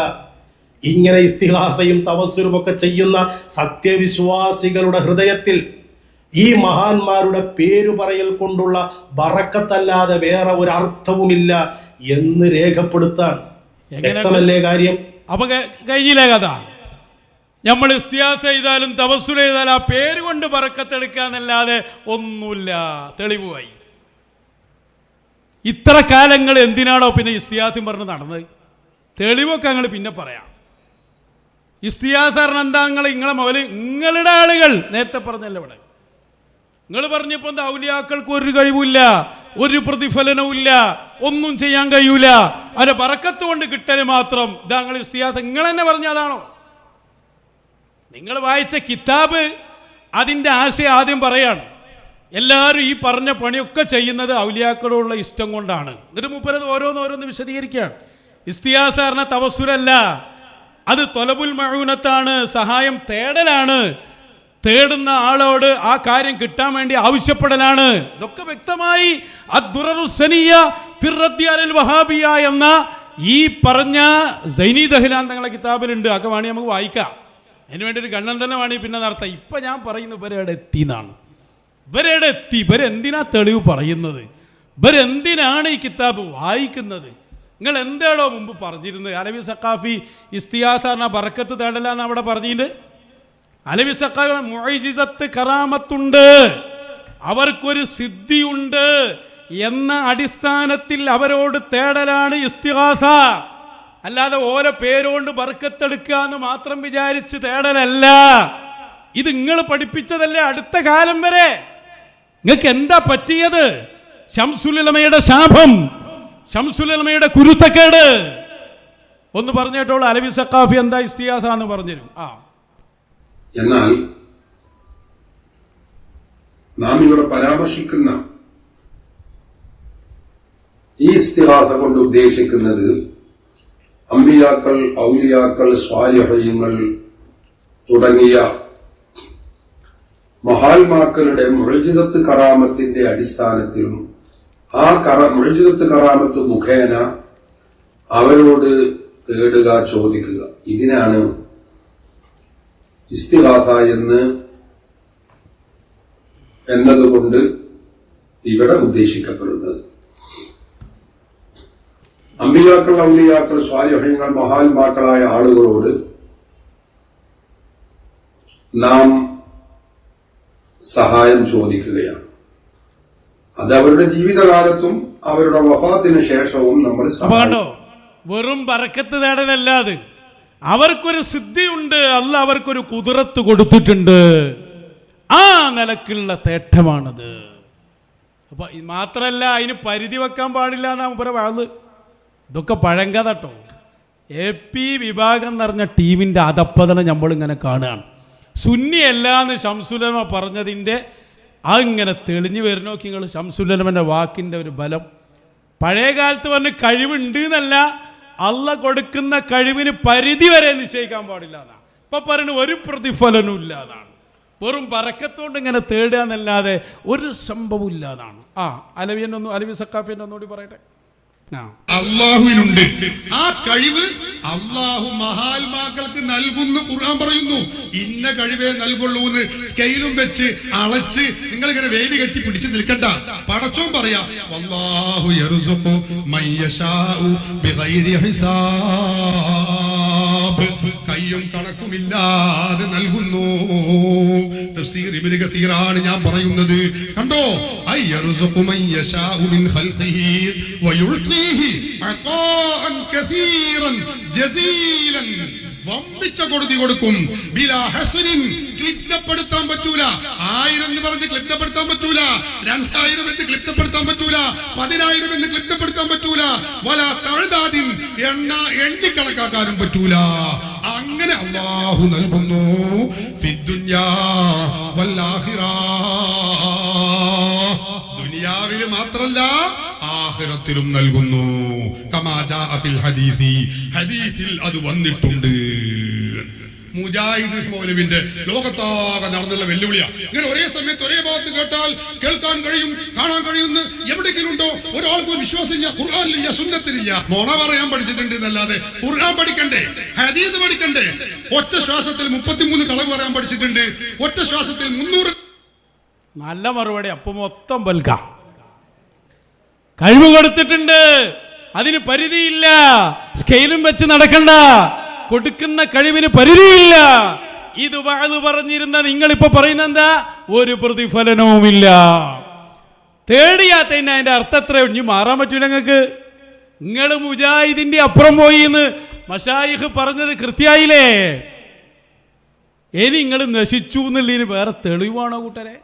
ഇങ്ങനെ ഇസ്തിഗാസയും തവസ്സുലും ഒക്കെ ചെയ്യുന്ന സത്യവിശ്വാസികളുടെ ഹൃദയത്തിൽ ഈ മഹാന്മാരുടെ പേരു പറയൽ കൊണ്ടുള്ള ബറക്കത്തല്ലാതെ വേറെ ഒരു അർത്ഥവുമില്ല എന്ന് രേഖപ്പെടുത്താൻ. വ്യക്തമല്ലേ കാര്യം? അപ്പൊ കഴിഞ്ഞില്ലേ കഥ? നമ്മൾ ഇസ്തിഗാസ ചെയ്താലും തവസ്സുൽ ചെയ്താലും ആ പേര് കൊണ്ട് ബറക്കത്തെടുക്കാന്നല്ലാതെ ഒന്നുമില്ല. തെളിവുമായി. ഇത്ര കാലങ്ങൾ എന്തിനാണോ പിന്നെ ഇസ്തിഗാസയും പറഞ്ഞ് നടന്നത്? തെളിവൊക്കെ ഞങ്ങൾ പിന്നെ പറയാം. ഇസ്തിഗാസ എന്താ? നിങ്ങളെ മൗല നിങ്ങളുടെ ആളുകൾ നേരത്തെ പറഞ്ഞല്ലോ. ഇവിടെ നിങ്ങൾ പറഞ്ഞപ്പോൾ എന്താ? ഔലിയാക്കൾക്ക് ഒരു കഴിവില്ല, ഒരു പ്രതിഫലനവും ഇല്ല, ഒന്നും ചെയ്യാൻ കഴിയൂല, അതിന്റെ ബറക്കത്ത് കൊണ്ട് കിട്ടല് മാത്രം. ഇതാ നിങ്ങൾ ഇസ്തിഗാസ. നിങ്ങൾ തന്നെ പറഞ്ഞ അതാണോ? നിങ്ങൾ വായിച്ച കിതാബ് അതിൻ്റെ ആശയം ആദ്യം പറയാണ്. എല്ലാവരും ഈ പറഞ്ഞ പണിയൊക്കെ ചെയ്യുന്നത് ഔലിയാക്കളോടുള്ള ഇഷ്ടം കൊണ്ടാണ്. എന്നിട്ട് മൂപ്പരത് ഓരോന്നോരോന്ന് വിശദീകരിക്കുകയാണ്. ഇസ്തിഗാസ പറഞ്ഞ തവസ്സുലല്ല, അത് തൊലബുൽ മഊനത്താണ്, സഹായം തേടലാണ്. തേടുന്ന ആളോട് ആ കാര്യം കിട്ടാൻ വേണ്ടി ആവശ്യപ്പെടലാണ്. ഇതൊക്കെ വ്യക്തമായി അദ്ദുററുസ്സനിയ ഫിർ റദ്ദി അലൽ വഹാബിയ എന്ന ഈ പറഞ്ഞ സൈനി ദഹ്ലാൻ തങ്ങളുടെ കിതാബിലുണ്ട്. ഒക്കെ വേണി നമുക്ക് വായിക്കാം. അതിന് വേണ്ടി ഒരു ഗണ്ണൻ തന്നെ വേണി പിന്നെ നടത്താം. ഇപ്പം ഞാൻ പറയുന്നു ഇവരെവിടെ എത്തി എന്നാണ്. ഇവരെവിടെ എത്തി? ഇവരെന്തിനാ തെളിവ് പറയുന്നത്? ഇവരെന്തിനാണ് ഈ കിതാബ് വായിക്കുന്നത്? നിങ്ങൾ എന്താണോ മുമ്പ് പറഞ്ഞിരുന്നത്? അലവി സഖാഫി ഇസ്തിയാസ പറഞ്ഞ ബറക്കത്ത് തേടലാന്ന് അവിടെ പറഞ്ഞിട്ടുണ്ട്. അലവി സഖാഫി മുഅ്ജിസത്ത് കറാമത്തുണ്ട്, അവർക്കൊരു സിദ്ധിയുണ്ട് എന്ന അടിസ്ഥാനത്തിൽ അവരോട് തേടലാണ് ഇസ്തിഗാസ. അല്ലാതെ ഓരോ പേരുകൊണ്ട് ബർക്കത്തെടുക്കുക എന്ന് മാത്രം വിചാരിച്ച് തേടലല്ല. ഇത് നിങ്ങൾ പഠിപ്പിച്ചതല്ലേ അടുത്ത കാലം വരെ. നിങ്ങൾക്ക് എന്താ പറ്റിയത്? ശംസുൽ ഉലമയുടെ ശാപം, ശംസുൽ ഉലമയുടെ കുരുത്തക്കേട് ഒന്ന് പറഞ്ഞിട്ടുള്ള അലവി സഖാഫി എന്താ ഇസ്തിഗാസ എന്ന് പറഞ്ഞുതരും. എന്നാൽ നാം ഇവിടെ പരാമർശിക്കുന്ന ഈ ഇസ്തിഗാസ കൊണ്ട് ഉദ്ദേശിക്കുന്നത് അമ്പിയാക്കൾ, ഔലിയാക്കൾ, സ്വാലിഹീങ്ങൾ തുടങ്ങിയ മഹാത്മാക്കളുടെ മുഅ്ജിസത്ത് കറാമത്തിന്റെ അടിസ്ഥാനത്തിലും ആ മുഅ്ജിസത്ത് കറാമത്ത് മുഖേന അവരോട് തേടുക, ചോദിക്കുക, ഇതിനാണ് ഇസ്തിഗാസ എന്നതുകൊണ്ട് ഇവിടെ ഉദ്ദേശിക്കപ്പെടുന്നത്. അമ്പിയാക്കൾ, ഔലിയാക്കൾ, സ്വാലിഹീങ്ങൾ, മഹാത്മാക്കളായ ആളുകളോട് നാം സഹായം ചോദിക്കുകയാണ്. അത് അവരുടെ ജീവിതകാലത്തും അവരുടെ വഫാത്തിന് ശേഷവും നമ്മൾ വെറും ബറക്കത്ത് തേടലല്ലാതെ അവർക്കൊരു സിദ്ധിയുണ്ട്, അല്ല അവർക്കൊരു കുദറത്ത് കൊടുത്തിട്ടുണ്ട്, ആ നിലക്കുള്ള തേട്ടമാണത്. അപ്പൊ മാത്രല്ല അതിന് പരിധി വെക്കാൻ പാടില്ല എന്നാ വാള്. ഇതൊക്കെ പഴങ്കഥ കേട്ടോ. AP വിഭാഗം എന്ന് പറഞ്ഞ ടീമിൻ്റെ അധപ്പതനം നമ്മളിങ്ങനെ കാണുകയാണ്. സുന്നിയല്ല എന്ന് ശംസുൽ ഉലമ പറഞ്ഞതിൻ്റെ അതിങ്ങനെ തെളിഞ്ഞു വരുന്ന നോക്കി നിങ്ങൾ. ശംസുൽ ഉലമൻ്റെ വാക്കിൻ്റെ ഒരു ബലം. പഴയ കാലത്ത് പറഞ്ഞ് കഴിവുണ്ട് എന്നല്ല, അള്ള കൊടുക്കുന്ന കഴിവിന് പരിധി വരെ നിശ്ചയിക്കാൻ പാടില്ല എന്നാണ്. ഇപ്പം പറയുന്നത് ഒരു പ്രതിഫലനവും ഇല്ലാതാണ്, വെറും ബറക്കത്തോണ്ട് ഇങ്ങനെ തേടുക എന്നല്ലാതെ ഒരു സംഭവം ഇല്ലാതാണ്. അലവി സഖാഫിൻ്റെ ഒന്നുകൂടി പറയട്ടെ. അള്ളാഹുവിനുണ്ട് ആ കഴിവ്. അള്ളാഹു മഹാത്മാക്കൾക്ക് നൽകുന്നു. ഖുർആൻ പറയുന്നു ഇന്ന കഴിവേ നൽകുള്ളൂ എന്ന്. സ്കെയിലും വെച്ച് അളച്ച് നിങ്ങൾ ഇങ്ങനെ വേലി കെട്ടി പിടിച്ചു നിൽക്കണ്ട. പടച്ചോൻ പറയാ വല്ലാഹു യർസുഖു മൻ യശാഉ ബിഗൈരി ഹിസാബ്. കയ്യും കണക്കുമില്ലാതെ നൽകുന്നു. തഫ്സീർ ഇബ്നു കസീറാണ് ഞാൻ പറയുന്നത്. കണ്ടോ, അയ്യർസുഖു മൻ യശാഉ മിൻ ഖൽഖിഹി വയുൽഖീഹി അതാഅൻ കസീറൻ ജസീലൻ. വമ്പിച്ച കൊടുതി കൊടുക്കും. ബിലാ ഹസനിൻ, ക്ലിപ്തപ്പെടുത്താൻ പറ്റൂല. 1000 എന്ന് പറഞ്ഞ് ക്ലിപ്തപ്പെടുത്താൻ പറ്റൂല. 2000 എന്ന് ക്ലിപ്തപ്പെടുത്താൻ പറ്റൂല. 10000 എന്ന് ക്ലിപ്തപ്പെടുത്താൻ പറ്റൂല. വലാ തഅദാദിൻ, എണ്ണി കണക്കാക്കാനും പറ്റൂല. അങ്ങനെ അല്ലാഹു നൽകുന്നു. ഫിദ്ദുനിയാ വൽ ആഖിറ, ദുനിയാവിൽ മാത്രല്ല ആഖിറത്തിലും നൽകുന്നു. കമാ ജാഅ ഫിൽ ഹദീസി, ഹദീസിൽ അത് വന്നിട്ടുണ്ട്. മുജാഹിദ് മൗലവിന്റെ ലോകത്താകെ നടന്നുള്ള വെല്ലുവിളിയാ. ഇങ്ങനെ ഒരേ സമയത്ത് ഒരേ ഭാഗത്ത് കേട്ടാൽ കേൾക്കാൻ കഴിയും, കാണാൻ കഴിയുന്ന എവിടെയെങ്കിലും ഉണ്ടോ? ഒരാൾക്കും വിശ്വാസമില്ല, ഖുർആനിലില്ല, സുന്നത്തിലില്ല. മോണ പറയാൻ പഠിച്ചിട്ടുണ്ട് എന്നല്ലാതെ ഖുർആൻ പഠിക്കണ്ടേ, ഹദീസ് പഠിക്കണ്ടേ? ഒറ്റ ശ്വാസത്തിൽ 33 കളവ് പറയാൻ പഠിച്ചിട്ടുണ്ട്. ഒറ്റ ശ്വാസത്തിൽ 300. നല്ല മറുപടി. അപ്പം മൊത്തം ബൽക്ക കഴിവ് കൊടുത്തിട്ടുണ്ട്, അതിന് പരിധിയില്ല. സ്കെയിലും വെച്ച് നടക്കണ്ട, കൊടുക്കുന്ന കഴിവിന് പരിധിയില്ല. ഇത് വഅദ് പറഞ്ഞിരുന്ന നിങ്ങളിപ്പോ പറയുന്ന എന്താ? ഒരു പ്രതിഫലനവുമില്ല. തേടിയാത്തതിന് അതിന്റെ അർത്ഥം എത്ര? ഇനി മാറാൻ പറ്റൂല നിങ്ങൾക്ക്. നിങ്ങൾ മുജാഹിദിന്റെ അപ്പുറം പോയി എന്ന് മശായിഖ് പറഞ്ഞത് കൃത്യായില്ലേ? ഇനി നിങ്ങൾ നശിച്ചു എന്നുള്ളതിന് വേറെ തെളിവാണോ കൂട്ടരെ?